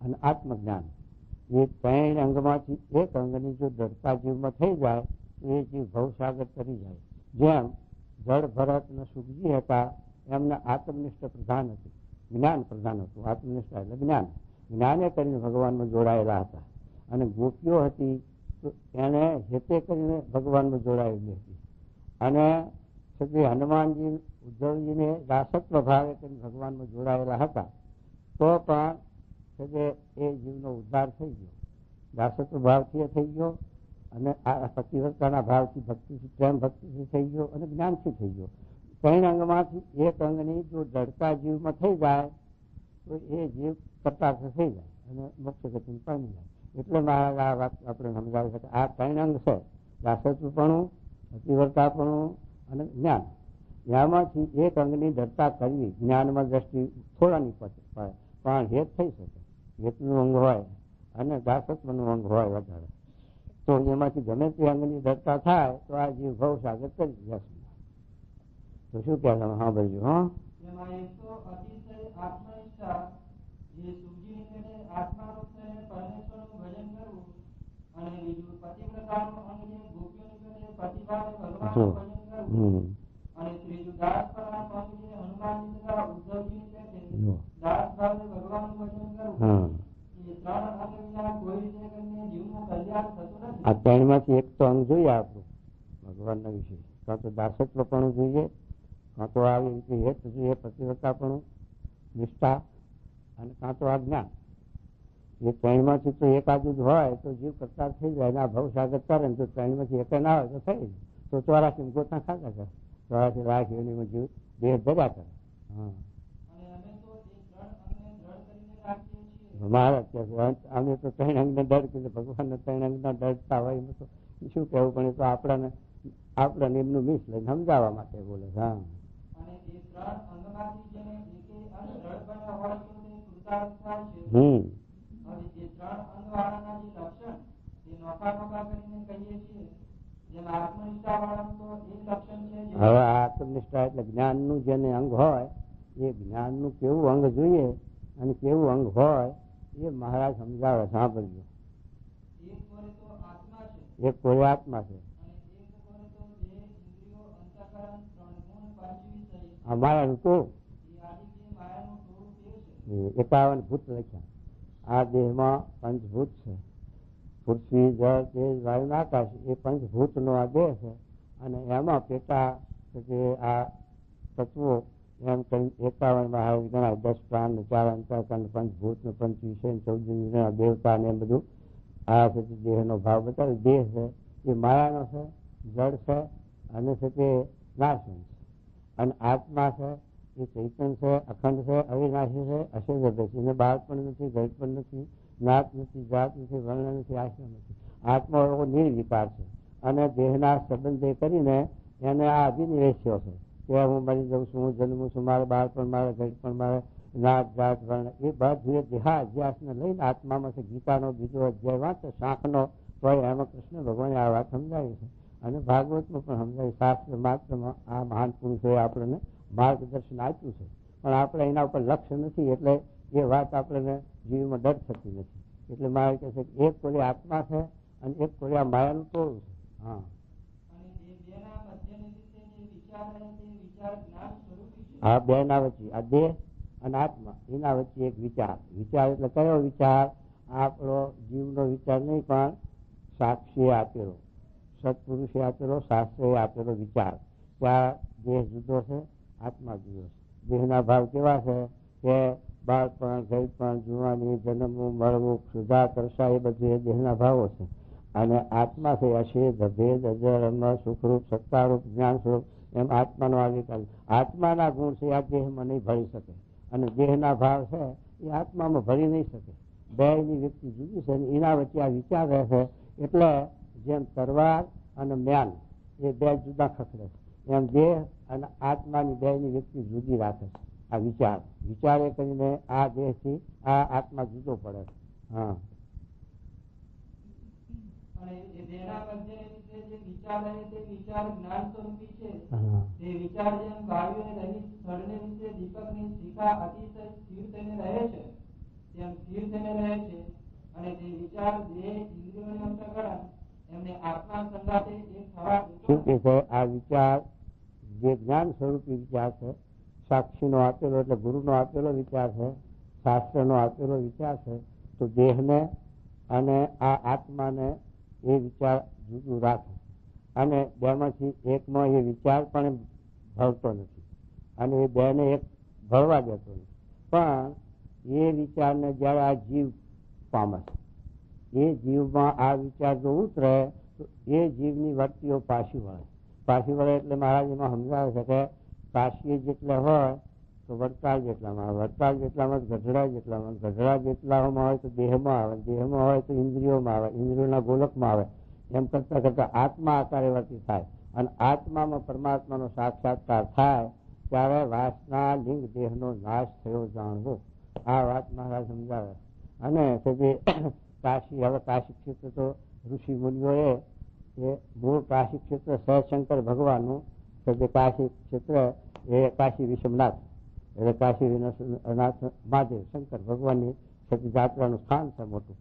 અને આત્મજ્ઞાન. એ ત્રણ અંગમાંથી એક અંગની જો દ્રઢતા જીવમાં થઈ જાય તો એ જીવ ભવસાગર કરી જાય. જેમ જળ ભરત અને સુખજી હતા એમને આત્મનિષ્ઠ પ્રધાન હતું, જ્ઞાન પ્રધાન હતું. આત્મનિષ્ઠા એટલે જ્ઞાન, જ્ઞાને કરીને ભગવાનમાં જોડાયેલા હતા. અને ગોપીઓ હતી તો એને હેતે કરીને ભગવાનમાં જોડાયેલી હતી. અને શ્રી હનુમાનજી, ઉદ્ધવજીને દાસત્વ ભાવે કરીને ભગવાનમાં જોડાયેલા હતા તો પણ એ જીવનો ઉદ્ધાર થઈ ગયો. દાસત્વ ભાવથી થઈ ગયો અને આ પતિવ્રતાના ભાવથી ભક્તિથી, પ્રેમ ભક્તિથી થઈ ગયો અને જ્ઞાનથી થઈ ગયો. ત્રણ અંગમાંથી એક અંગની જો દ્રઢતા જીવમાં થઈ જાય તો એ જીવ કટાક્ષ થઈ જાય અને મોક્ષ ગતિ પામી જાય. એટલે મહારાજ આ વાત આપણે સમજાવી શકે. આ ત્રણ અંગ છે, દાસત્વપણું, પતિવ્રતાપણું અને જ્ઞાન. એમાંથી એક અંગની દ્રઢતા કરવી, જ્ઞાનમાં દ્રષ્ટિ થોડાની પડે પણ હેત થઈ શકે. હેતનું અંગ હોય અને દાસત્વનું અંગ હોય વધારે તો એમાંથી ગમે તે અંગની દ્રઢતા થાય તો આ જીવ ભવસાગર કરી જશે. તો શું કહેવાનું? હા ભાઈ, હા આ ત્રણમાંથી એક તો અંગ જોઈએ આપણું ભગવાનના વિશે. કાં તો દાસત્વપણું જોઈએ, કાં તો આવી રીતે હેત જોઈએ, પતિવ્રતાપણું, નિષ્ઠા, અને કાં તો આ જ્ઞાન. એ ત્રણમાંથી તો એકાદુ જ હોય તો જીવ કરતા થઈ જાય. આ ભવસાગર કરે ને તો ત્રણમાંથી એક ના હોય તો થઈ તો 84 ગોતા ખાતા કરે, 84 લાખ એની જીવ દેહ ભર્યા કરે. હા મહારાજ અમે તો ત્રણ અંગને ડર કીધું, ભગવાનને ત્રણ અંગના ડરતા હોય એમ તો શું કહેવું, પણ એ તો આપણાને એમનું મિસ લઈને સમજાવવા માટે બોલે. હા હવે આત્મનિષ્ઠા એટલે જ્ઞાનનું જેને અંગ હોય એ જ્ઞાનનું કેવું અંગ જોઈએ અને કેવું અંગ હોય એ મહારાજ સમજાવે, સાંભળજો. એક કોરે તો આત્મા છે, એક કોઈ આત્મા છે, અને એક કોરે તો દેહ, ઇન્દ્રિયો, અંતઃકરણ, ત્રણ ગુણ, પાંચ વિષય. આ માયાનું તો એ આદિ જે માયાનું ટોળું તે છે. 51 ભૂત લખ્યા. આ દેહમાં પંચભૂત છે, પૃથ્વી, જળ, તેજ, વાયુ ને આકાશ, એ પંચભૂતનો આ દેહ છે. અને એમાં પેટા કે આ તત્વો એમ કઈ 51 માં ગણાય. 10 પ્રાણ, 4 અંતઃકરણ, પંચભૂત, 5 વિષય, 14 દેવતા ને બધું. આ પછી દેહનો ભાવ બતાવે. દેહ છે એ માયાનો છે, જળ છે, અને છે તે નાશવંત છે. અને આત્મા છે એ ચૈતન્ય છે, અખંડ છે, અવિનાશી છે, અશેષ છે. એને બાળ પણ નથી, ગઈ પણ નથી, નાત નથી, જાત નથી, વર્ણ નથી, આશ્રમ નથી. આત્મા એવો નિર્વિકાર છે. અને દેહના સંબંધે કરીને એને આ અભિનિવેશ્યો છે કે હું મરી જાઉં છું, હું જન્મું છું, મારે બાળ પણ મારે, ગઈ પણ મારે, નાત, જાત, વર્ણ, એ બધું દેહાધ્યાસને લઈને આત્મામાં છે. ગીતાનો બીજો અધ્યાય વાંચે, શાંખનો, તો એમાં કૃષ્ણ ભગવાને આ વાત સમજાવી છે. અને ભાગવતમાં પણ સમજાવી. શાસ્ત્ર માત્રમાં આ મહાન પુરુષોએ આપણને માર્ગદર્શન આપ્યું છે. પણ આપણે એના ઉપર લક્ષ્ય નથી, એટલે એ વાત આપણને જીવમાં ડર થતી નથી. એટલે મારે કહે છે કે એક કોઈ આત્મા છે અને એક કોઈ આ માયાનું ટોળું છે. હા, અને એ બેના મધ્યની રીતે જે વિચાર રહે તે વિચાર જ્ઞાન સ્વરૂપી છે. આ બે ના વચ્ચે, આ દેહ અને આત્મા, એના વચ્ચે એક વિચાર. વિચાર એટલે કયો વિચાર? આપણો જીવનો વિચાર નહીં, પણ સાક્ષીએ આપેલો, સત્પુરુષે આપેલો, શાસ્ત્રએ આપેલો વિચાર. ત્યાં દેહ જુદો છે, આત્મા જુદો છે. દેહના ભાવ કેવા છે કે બાળપણ, ગઈપણ, જુવાની, જન્મવું, મળવું, ક્ષુધા, તરસા, એ બધું એ દેહના ભાવો છે. અને આત્મા છે અશેષ, અભેદ, અજર, અમર, સુખરૂપ, સત્તારૂપ, જ્ઞાન સ્વરૂપ. એમ આત્માનો આ વિકાસ. આત્માના ગુણ છે આ દેહમાં નહીં ભળી શકે, અને દેહના ભાવ છે એ આત્મામાં ભરી નહીં શકે. બેની વ્યક્તિ જુદી છે, એના વચ્ચે આ વિચાર રહે છે. એટલે જેમ તરવાર અને મ્યાન એ બે જુદા ખખડે છે, એમ દેહ અને આત્માની બેની વ્યક્તિ જુદી રાખે છે. આ વિચારે કરીને આ દેહથી આ આત્મા જુદો પડે છે. હા, અને એ બેના મધ્યની રીતે જે વિચાર રહે તે વિચાર જ્ઞાન સ્વરૂપી છે. તે વિચાર જેમ વાયુને રહી સ્થળને રીતે દીપકની શિખા અતિશય સ્થિર થઈને રહે છે, તેમ સ્થિર થઈને રહે છે. અને તે વિચાર દેહ, ઇન્દ્રિયોને અંતઃકરણ એમને આત્મા સંગાથે એક થવા શું કે છે? આ વિચાર જે જ્ઞાન સ્વરૂપી વિચાર છે, સાક્ષીનો આપેલો એટલે ગુરુનો આપેલો વિચાર છે, શાસ્ત્રનો આપેલો વિચાર છે. તો દેહને અને આ આત્માને એ વિચાર જુદું રાખે. અને બેમાંથી એકમાં એ વિચાર પણ ભળતો નથી, અને એ બેને એક ભળવા દેતો નથી. પણ એ વિચારને જયારે આ જીવ પામે છે, એ જીવમાં આ વિચાર જો ઉતરે તો એ જીવની વર્તીઓ પાછી વળે. એટલે મહારાજ એમાં સમજાવે છે કે પાછી જેટલા હોય તો વડતાલ જેટલામાં આવે, વડતાલ જેટલામાં ગઢડા જેટલામાં, ગઢડા જેટલામાં હોય તો દેહમાં આવે, દેહમાં હોય તો ઇન્દ્રિયોમાં આવે, ઇન્દ્રિયોના ગોલકમાં આવે. એમ કરતા કરતા આત્મા આકારે વર્તી થાય. અને આત્મામાં પરમાત્માનો સાક્ષાત્કાર થાય ત્યારે વાસના લિંગ દેહનો નાશ થયો જાણવો. આ વાત મહારાજ સમજાવે. અને કાશી, હવે કાશી ક્ષેત્ર તો ઋષિ મુનિઓએ એ મૂળ કાશી ક્ષેત્ર સહશંકર ભગવાનનું છે. કાશી ક્ષેત્ર એ કાશી વિશ્વનાથ એટલે કાશી વિશ્વનાથ મહાદેવ શંકર ભગવાનની જાત્રાનું સ્થાન છે મોટું.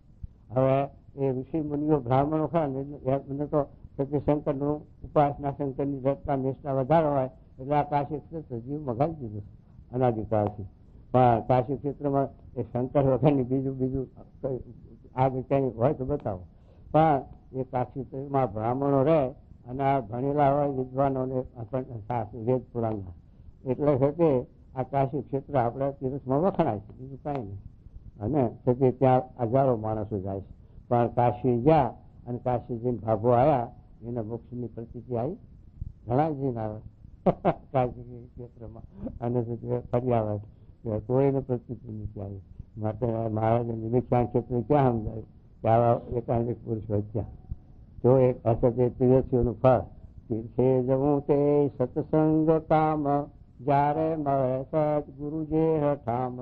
હવે એ ઋષિ મુનિઓ બ્રાહ્મણો ખરા ને તો શંકરનું ઉપાસના, શંકરની રચના નિષ્ઠા વધારે હોય એટલે આ કાશી ક્ષેત્ર જીવમાં ઘાલી દીધું અનાદિકાળથી. પણ કાશી ક્ષેત્રમાં એ શંકર વગરની બીજું આગળ ક્યાંય હોય તો બતાવો. પણ એ કાશી ક્ષેત્રમાં બ્રાહ્મણો રહે અને આ ભણેલા હોય વિદ્વાનોને વેદ પુરાણના, એટલે છે તે આ કાશી ક્ષેત્ર આપણે તીર્થમાં વખણાય છે, બીજું કાંઈ નહીં. અને છતાં ત્યાં હજારો માણસો જાય છે. પણ કાશી ગયા અને કાશી જઈને ભાભો આવ્યા, એને મોક્ષની પ્રતિતિ આવી. ઘણા જઈને આવે કાશી ક્ષેત્રમાં અને ફરી આવે, કોઈને પ્રતિતિ નથી આવી. માટે મહારાજે નિમિત્તાન ક્ષેત્ર ક્યાં સમજાયું કે આવા એકાંતિક પુરુષ હોય ત્યાં. તો એક હશે તે તીર્થીઓનું ફળ. તીર્થે જવું તે સત્સંગ કામ, જ્યારે મળે સદગુરુ જે ઠામ,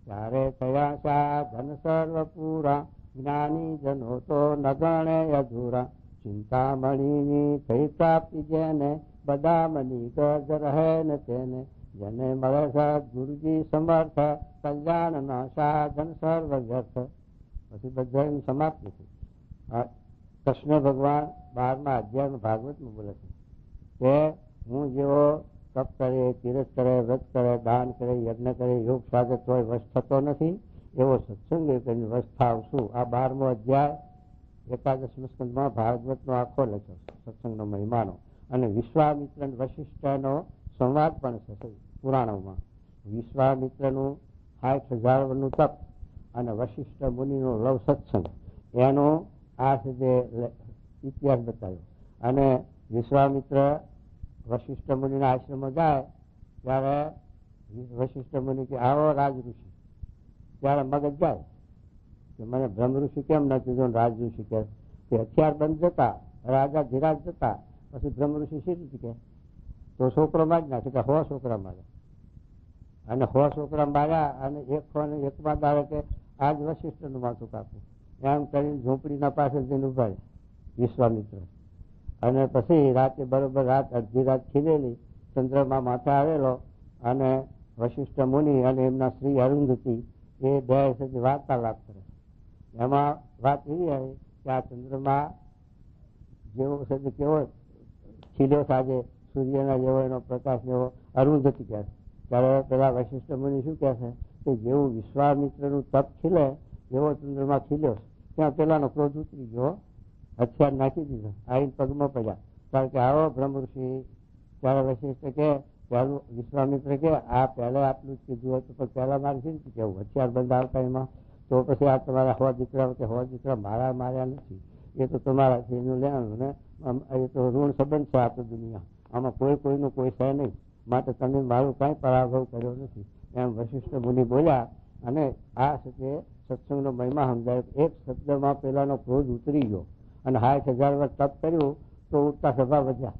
ત્યારે થયા સાધન સર્વ પૂરા, જ્ઞાની જનો તો ન ગણે અધૂરા. ચિંતામણીની થઈ પ્રાપ્તિ જેને, બદામની ગજ રહે ને તેને, જેને મળે છે ગુરુજી સમર્થ, કલ્યાણ નો સાધન સર્વ વ્યર્થ. પછી બધા એની સમાપ્તિ થઈ. કૃષ્ણ ભગવાન 12મા અધ્યાયમાં ભાગવતમાં બોલે છે કે હું જેવો તપ કરે, તીરથ કરે, વ્રત કરે, દાન કરે, યજ્ઞ કરે, યોગ સાધક હોય વશ થતો નથી, એવો સત્સંગ કરીને વશ થાવશું. આ 12મો અધ્યાય 11 સ્કંદમાં ભાગવતનો આખો લખ્યો સત્સંગનો મહિમાનો. અને વિશ્વામિત્ર વશિષ્ઠનો સંવાદ પણ છે પુરાણોમાં. વિશ્વામિત્રનું 60,000 વર્ષનું તપ અને વશિષ્ઠ મુનિનો લવ સત્સંગ, એનો આ જે ઇતિહાસ બતાવ્યો. અને વિશ્વામિત્ર વશિષ્ઠ મુનિના આશ્રમમાં જાય ત્યારે વશિષ્ઠ મુનિ કે આવો રાજ ઋષિ. ત્યારે મગજ જાય કે મને બ્રહ્મ ઋષિ કેમ નથી જો રાજ ઋષિ કે હથિયાર બંધ જતા, રાજા ધીરાજ જતા, પછી બ્રહ્મ ઋષિ સીધી કે તો છોકરો મારી નાખે કે 100 છોકરા માર્યા. અને 100 છોકરા માર્યા અને એકમાં દાવે કે આજ વશિષ્ઠનું માથું કાપવું. એમ કરીને ઝૂંપડીના પાસે જઈને ઉભા રહ્યા વિશ્વામિત્ર. અને પછી રાતે બરોબર અડધી રાત ખીલેલી, ચંદ્રમાં માથે આવેલો અને વશિષ્ઠ મુનિ અને એમના સ્ત્રી અરુંધતી એ બે સાથે વાર્તાલાપ કરે. એમાં વાત એવી આવી કે આ ચંદ્રમાં જેવો છે કેવો ખીલ્યો સાજે સૂર્યના જેવો એનો પ્રકાશ જેવો અરુંધતી કહે છે. ત્યારે પેલા વશિષ્ઠ મુનિ શું કહે છે કે જેવું વિશ્વામિત્રનું તપ ખીલે એવો ચંદ્રમાં ખીલ્યો. ત્યાં પેલાનો ક્રોધ ઉતરી ગયો, હથિયાર નાખી દીધો, આવીને પગમાં પડ્યા. કારણ કે આવો બ્રહ્મ ઋષિ. ત્યારે વશિષ્ઠ કે પહેલું વિશ્વામિત્ર કે આ પહેલા આટલું જ કીધું હતું, પણ પહેલા મારે શું કેવું હથિયાર બંધ આવતા એમાં, તો પછી આ તમારા 100 દીકરા કે 100 દીકરા માર્યા નથી, એ તો તમારા છે એનું લેવાનું ને એ તો ઋણ સંબંધ છે. આ તો દુનિયા આમાં કોઈનું કોઈ છે નહીં, માટે તમે મારું કાંઈ પરાભવ કર્યો નથી, એમ વશિષ્ઠ મુનિ બોલ્યા. અને આ સાથે સત્સંગનો મહિમા સમજાય. એક શબ્દમાં પેલાનો ક્રોધ ઉતરી ગયો અને 60,000 વર્ષ તપ કર્યું તો ઉઠતા સ્વભાવ વધ્યા.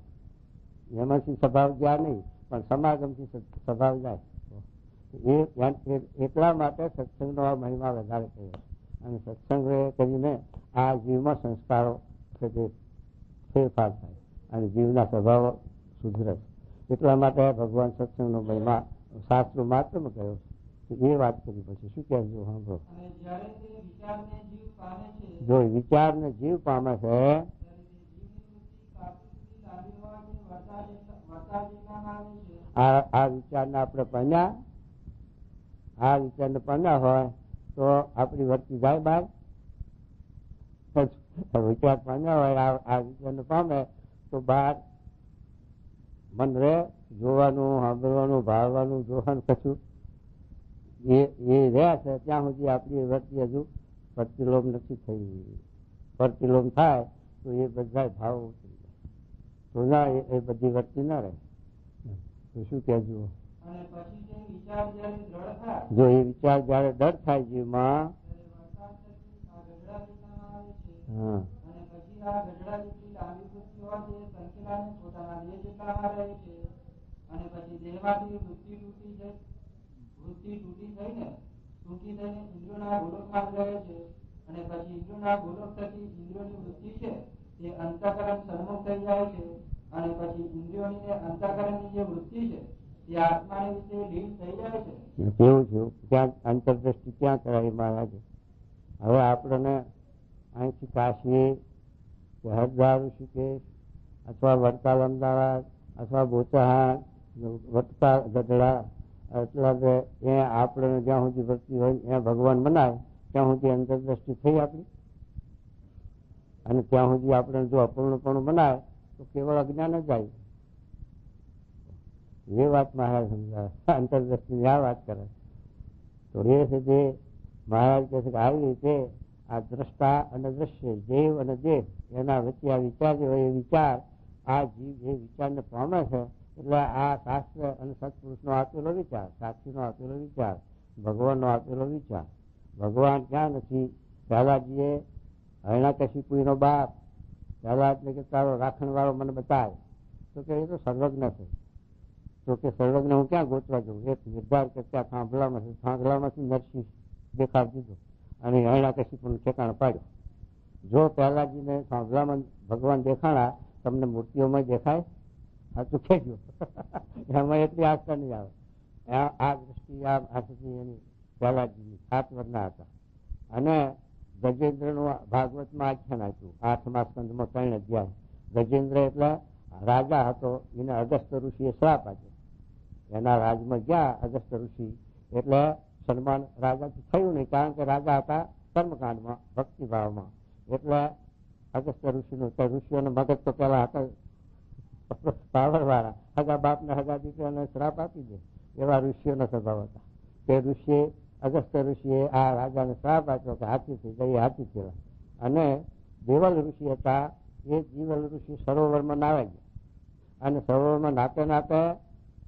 એમાંથી સ્વભાવ ગયા નહીં, પણ સમાગમથી સ્વભાવ જાય. એટલા માટે સત્સંગનો આ મહિમા વધારે કર્યો. અને સત્સંગ કરીને આ જીવમાં સંસ્કારો છે તે ફેરફાર થાય અને જીવના સ્વભાવો સુધરે. એટલા માટે ભગવાન સત્સંગનો મહિમા શાસ્ત્રો માત્રમાં કહ્યો છે. એ વાત કરી પછી શું કહેજો સાંભળો. જો વિચારને જીવ પામે છે આ વિચારને આપણે પામ્યા, આ વિચારને પામ્યા હોય તો આપણી વર્તી જાય બહાર. વિચાર પામ્યા હોય આ વિચારને પામે તો બહાર મન રહે, જોવાનું, સાંભળવાનું, ભાવવાનું, જોવાનું કશું એ રહ્યા છે ત્યાં સુધી આપણી વર્તી હજુ પ્રતિલોમ નથી થઈ. પ્રતિલોમ થાય તો એ બધા ભાવ ઉતરી જાય, તો ના એ બધી વર્તી ના રહે. તો શું કહેજો, જો એ વિચાર જયારે દ્રઢ થાય જીવમાં, હા વૃત્તિ તૂટી થઈને ટૂંકી થઈને ઇન્દ્રિયોના ગોલકમાં રહે છે. અને પછી ઇન્દ્રિયોના ગોલક થકી ઇન્દ્રિયોની વૃત્તિ છે તે અંતઃકરણ સન્મુખ થઈ જાય છે. અને પછી ઇન્દ્રિયોની અંતઃકરણની જે વૃત્તિ છે તે આત્માની વિશે લીન થઈ જાય છે. કેવું થયું ત્યાં અંતરદ્રષ્ટિ ક્યાં કરાવી મહારાજ? હવે આપણને અહીંથી કાશી કે હરિદ્વાર, ઋષિકેશ અથવા વડતાલ, અમદાવાદ અથવા બોચાહાણ, વટકા, ગઢડા, એટલા કે એ આપણે જ્યાં સુધી ભક્તિ હોય ત્યાં ભગવાન બનાવે ત્યાં સુધી અંતરદ્રષ્ટિ થઈ આપણી. અને ત્યાં સુધી આપણે જો અપૂર્ણપણું બનાવે તો કેવળ અજ્ઞાન જ જાય. એ વાત મહારાજ સમજાવે, અંતરદ્રષ્ટિની આ વાત કરે. તો એ છે જે મહારાજ કહે છે કે આવી રીતે આ દ્રષ્ટા અને દ્રશ્ય, દેવ અને દેહ એના વચ્ચે આ વિચાર જે હોય એ વિચાર, આ જીવ એ વિચારને પામે છે. એટલે આ શાસ્ત્ર અને સત્પુરુષનો આપેલો વિચાર, સાક્ષીનો આપેલો વિચાર, ભગવાનનો આપેલો વિચાર. ભગવાન ક્યાં નથી? પ્રહલાદજીએ હિરણ્યકશિપુનો બાપ પ્રહલાદને કે તારો રાખણવાળો મને બતાવે, તો કે એ તો સર્વજ્ઞ છે. તો કે સર્વજ્ઞ હું ક્યાં ગોતવા જઉં? એક નિર્ધાર કરતા થાંભલામાંથી નરસિંહ દેખાડ દીધો અને હિરણ્યકશિપુનું ઠેકાણ પાડ્યો. જો પ્રહલાદજીને થાંભલામાં ભગવાન દેખાણા, તમને મૂર્તિઓમાં દેખાય? હા તો કહેજો. એમાં એટલી આસ્થા નહીં આવે. આ દ્રષ્ટિ આ સુધી એની પ્રહલાદજીની 7 વર્ષના હતા. અને ગજેન્દ્રનું ભાગવતમાં આખ્યાન આપ્યું 8મા સ્કંદમાં 3 અધ્યાય. ગજેન્દ્ર એટલે રાજા હતો, એને અગસ્ત્ય ઋષિએ શ્રાપ આપ્યો. એના રાજમાં ગયા અગસ્ત્ય ઋષિ એટલે સન્માન રાજાથી થયું નહીં, કારણ કે રાજા હતા કર્મકાંડમાં, ભક્તિભાવમાં. એટલે અગસ્ત્ય ઋષિનું ઋષિઓને મગજ તો પેલા હતા પાવર વાળા, હગા બાપને હગા દીકરાને શ્રાપ આપી દે એવા ઋષિઓના સ્વભાવ હતા. તે ઋષિએ અગસ્ત્ય ઋષિએ આ રાજાને શ્રાપ આપ્યો કે હાથી થઈ જાય, હાથી થયેલા. અને દેવલ ઋષિ હતા, એ જીવલ ઋષિ સરોવરમાં નાવા ગયા. અને સરોવરમાં નાતે નાતે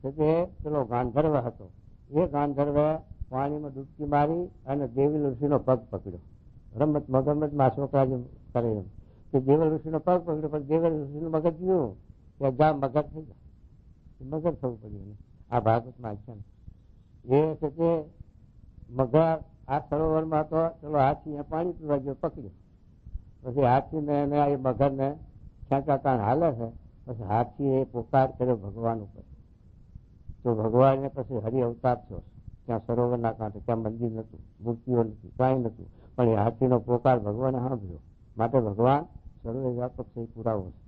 તે પેલો ગાંધર્વ હતો, એ ગાંધર્વે પાણીમાં ડૂબકી મારી અને દેવી ઋષિનો પગ પકડ્યો. રમતમાં ગમતમાં છોકરા જે કરે એમ કે દેવલ ઋષિનો પગ પકડ્યો, પણ દેવલ ઋષિનું મગજ જોયું કે જા મગજ થઈ જાય, મગજ થવું પડ્યું. આ ભાગવતમાં છે એ છે તે મગર આ સરોવરમાં હતો, ચલો હાથી પાણી પીવા ગયો, પકડ્યો. પછી હાથીને એને એ મગરને ખેંચાતા હાલે છે. પછી હાથીએ પોકાર કર્યો ભગવાન ઉપર. તો ભગવાને પછી હરિ અવતાર થયો. ત્યાં સરોવરના કાંઠે, ત્યાં મંદિર નહોતું, મૂર્તિઓ નથી, કાંઈ નહોતું, પણ એ હાથીનો પોકાર ભગવાને સાંભળ્યો. માટે ભગવાન સર્વે વ્યાપક છે, પુરાવો છે.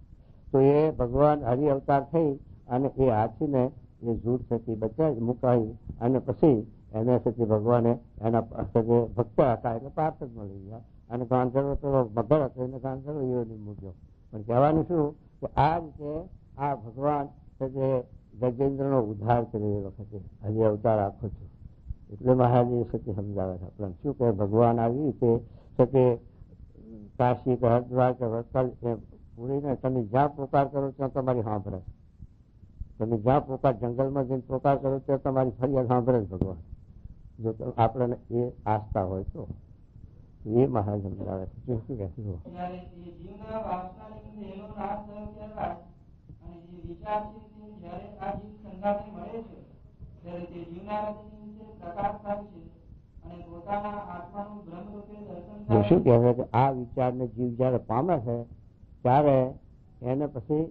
તો એ ભગવાન હરિ અવતાર થઈ અને એ હાથીને એ ઝૂડ થતી બચાવી મુકાવી અને પછી એને થતી ભગવાને એના ભક્ત હતા એટલે પાર્ષદમાં લઈ ગયા. અને ગાંધર્વ તો મગર હતો, એને ગાંધર્વ એવો નહીં મૂક્યો. પણ કહેવાનું શું કે આ રીતે આ ભગવાન ગજેન્દ્રનો ઉદ્ધાર કર્યો એ વખતે હજી અવતાર આખો છે. એટલે મહારાજ એ સત્ય સમજાવે છે આપણને શું કે ભગવાન આવી રીતે સત્ય કાશી કે હરિદ્વાર કે વરસાદ પૂરીને તમે જ્યાં પોકાર કરો ત્યાં તમારી સાંભળે. તમે જ્યાં પોકાર જંગલમાં જઈને પોકાર કરો ત્યાં તમારી ફરિયાદ સાંભળે ભગવાન, જો આપણને એ આસ્થા હોય તો. એ મહારાજ સમજાવે છે. શું કહે છે શું કહેવાય કે આ વિચારને જીવ જયારે પામે છે ત્યારે એને પછી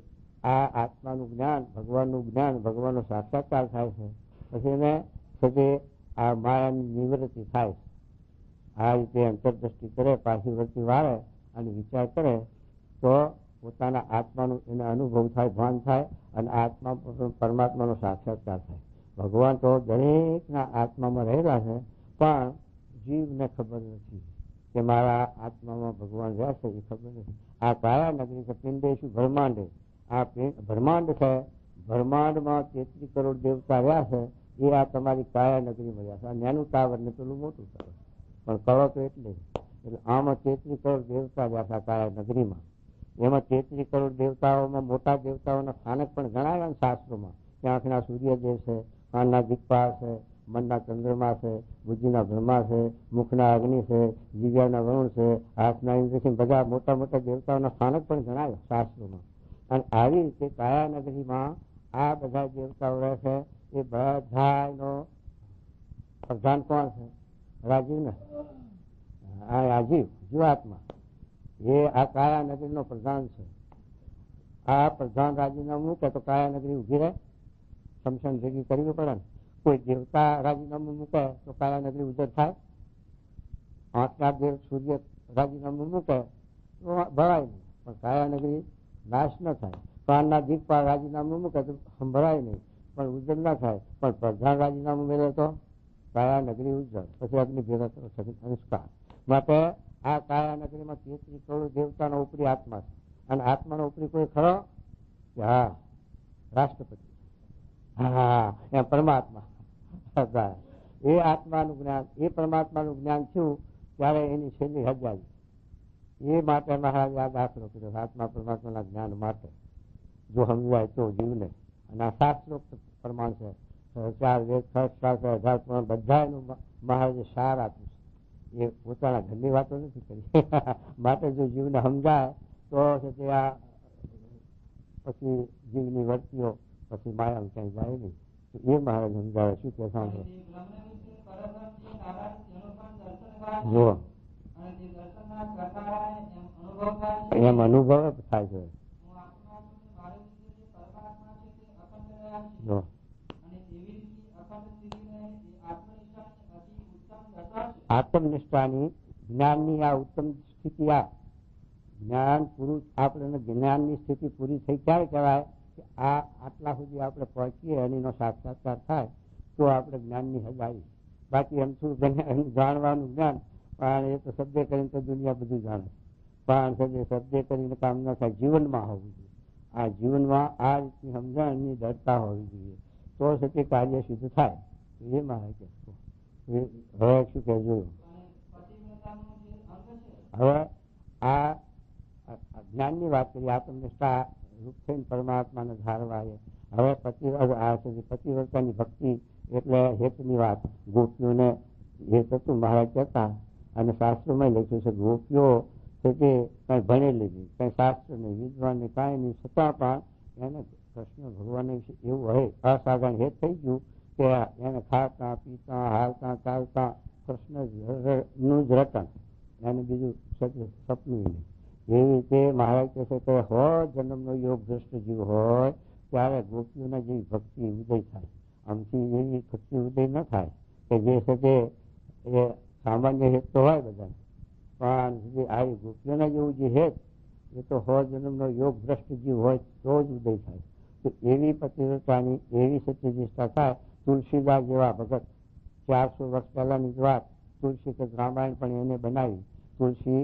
આ આત્માનું જ્ઞાન, ભગવાનનું જ્ઞાન, ભગવાનનો સાક્ષાત્કાર થાય છે. પછી એને પછી આ માયાની નિવૃત્તિ થાય. આ રીતે અંતરદ્રષ્ટિ કરે, પાછી વૃત્તિ વાળે અને વિચાર કરે તો પોતાના આત્માનું એને અનુભવ થાય, ભાન થાય અને આત્મા પરમાત્માનો સાક્ષાત્કાર થાય. ભગવાન તો દરેકના આત્મામાં રહેલા છે, પણ જીવને ખબર નથી કે મારા આત્મામાં ભગવાન રહેશે, એ ખબર નથી. આ કાયા નગરી છે પિંડેશુ બ્રહ્માંડે, આ બ્રહ્માંડ છે, બ્રહ્માંડમાં 33 કરોડ દેવતા રહ્યા છે. એ આ તમારી કાયા નગરીમાં રહ્યા છે. આ નાનું ટાવર ને પેલું મોટું ટાવર, પણ કહો તો એટલે આમાં 33 કરોડ દેવતા રહ્યા છે કાયા નગરીમાં. એમાં 33 કરોડ દેવતાઓમાં મોટા દેવતાઓના સ્થાનક પણ ગણાવ્યા ને શાસ્ત્રોમાં. ત્યાં આંખના સૂર્યદેવ છે, કાનના દિક્પાલ છે, મનના ચંદ્રમા છે, બુદ્ધિના બ્રહ્મા છે, મુખના અગ્નિ છે, જીવ્યાના વરુણ છે, હાથના ઇન્દ્રસિંહ, બધા મોટા મોટા દેવતાઓના સ્થાનક પણ ગણાવ્યા શાસ્ત્રોમાં. અને આવી રીતે કાયા નગરીમાં આ બધા દેવતાઓ રહે છે. એ બધાનો પ્રધાન કોણ છે? રાજીવ ને, આ રાજીવ જીવાત્મા એ આ કાયા નગરીનો પ્રધાન છે. આ પ્રધાન રાજીનામું મૂકે તો કાયા નગરી ઉભી રહે, સમસન ભેગી કરવી પડે ને. કોઈ દેવતા રાજીનામું મૂકે તો કાયા નગરી ઉજર થાય. આંખના દેવ સૂર્ય રાજીનામું મૂકે તો ભરાય નહીં, પણ કાયા નગરી નાશ ન થાય. કાનના દીકપાલ રાજીનામું મૂકે તો સંભળાય નહીં, પણ ઉજર ન થાય. પણ પ્રધાન રાજીનામું મેળવે તો કાયા નગરી ઉજર, પછી અગ્નિ ભેગા કરો સંસ્કાર. માટે આ કાયા નગરીમાં 33 કરોડ દેવતાનો ઉપરી આત્મા છે. અને આત્માનો ઉપરી કોઈ ખરો? હા, રાષ્ટ્રપતિ, હા, એમ પરમાત્મા. એ આત્માનું જ્ઞાન, એ પરમાત્માનું જ્ઞાન થયું ત્યારે એની છેલ્લી હજારી. એ માટે મહારાજ આ દાખલો કર્યો આત્મા પરમાત્માના જ્ઞાન માટે, જો સમજાય તો જીવને. અને આ શાસ્ત્રોક્ત પ્રમાણ છે. 4 વેદ, 18 પુરાણ બધા એનું મહારાજે સાર આપ્યું છે. એ પોતાના ઘરની વાતો નથી કરી. માટે જો જીવને સમજાય તો તે આ પછી જીવની વર્તીઓ પછી માયા ક્યાંય જાય નહીં. એ મહારાજ સમજાવે. શું કે સાંભળો જો એમ અનુભવ થાય છે. જો આત્મનિષ્ઠાની જ્ઞાનની આ ઉત્તમ સ્થિતિ, આ જ્ઞાન પૂરું, આપણે જ્ઞાનની સ્થિતિ પૂરી થઈ ક્યારે કહેવાય કે આ આટલા સુધી આપણે પહોંચીએ અને એનો સાક્ષાત્કાર થાય તો આપણે જ્ઞાનની હદ આવી. બાકી એમ શું જાણવાનું જ્ઞાન, પણ એ તો શબ્દે કરીને તો દુનિયા બધું જાણે, પણ શબ્દે કરીને કામ ન થાય. જીવનમાં હોવું જોઈએ, આ જીવનમાં આ રીતની સમજણની દરતા હોવી જોઈએ, તો સત્ય કાર્ય સિદ્ધ થાય. એ મારે કહેતો હવે શું કહેજો. હવે આ જ્ઞાનની વાત કરીએ, આત્મનિષ્ઠા રૂપ થઈને પરમાત્માને ધારવા. હવે પતિવ્રતાની ભક્તિ એટલે હેતની વાત. ગોપીઓને હેત હતું મહારાજ કહેતા, અને શાસ્ત્રોમાં લખ્યું છે ગોપીઓ છે તે કઈ ભણેલી નહીં, કઈ શાસ્ત્ર નહીં, વિદ્વાન નહીં, કાંઈ નહીં, છતાં પણ એને કૃષ્ણ ભગવાન વિશે એવું હોય અસાધારણ હેત થઈ ગયું કે એને ખાતા પીતા હાલતા ચાલતા કૃષ્ણનું જ રટન, એને બીજું સપનું નહીં. એવી રીતે મહારાજ કહે છે કે હો જન્મનો યોગ ભ્રષ્ટ જીવ હોય ત્યારે ગોપીઓના જેવી ભક્તિ ઉદય થાય. આમથી એવી ભક્તિ ઉદય ન થાય કે જે છે તે એ સામાન્ય હેત તો હોય બધા, પણ જે આવી ગોપીઓના જેવું જે હેત એ તો હો જન્મનો યોગ ભ્રષ્ટ જીવ હોય તો જ ઉદય થાય. તો એવી પતિવ્રતાની એવી સત્યનિષ્ઠા થાય. તુલસીદાસ જેવા ભગત, 400 વર્ષ પહેલાની જ વાત, તુલસી કે રામાયણ પણ એને બનાવી. તુલસી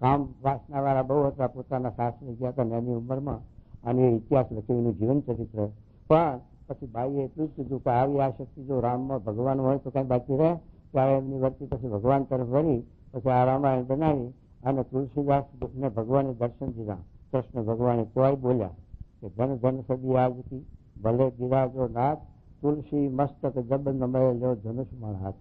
કામ વાસના વાળા બહુ હતા, પોતાના શાસ્ત્રી ગયા હતા નાની ઉંમરમાં, અને એ ઇતિહાસ લખ્યું એનું જીવન ચરિત્ર. પણ પછી બાઈએ એટલું જ કીધું કે આવી આ શક્તિ જો રામમાં ભગવાન હોય તો કઈ બાકી રહે, ત્યારે એમની વર્તી પછી ભગવાન તરફ વળી પછી આ રામાયણ બનાવી. અને તુલસીદાસ ને ભગવાને દર્શન દીધા, કૃષ્ણ ભગવાને તોય બોલ્યા કે ધન ધન સદી આજથી ભલે ગિરાજો નાથ, તુલસી મસ્તક જબ નમય લ્યો ધનુષ બાણ હાથ.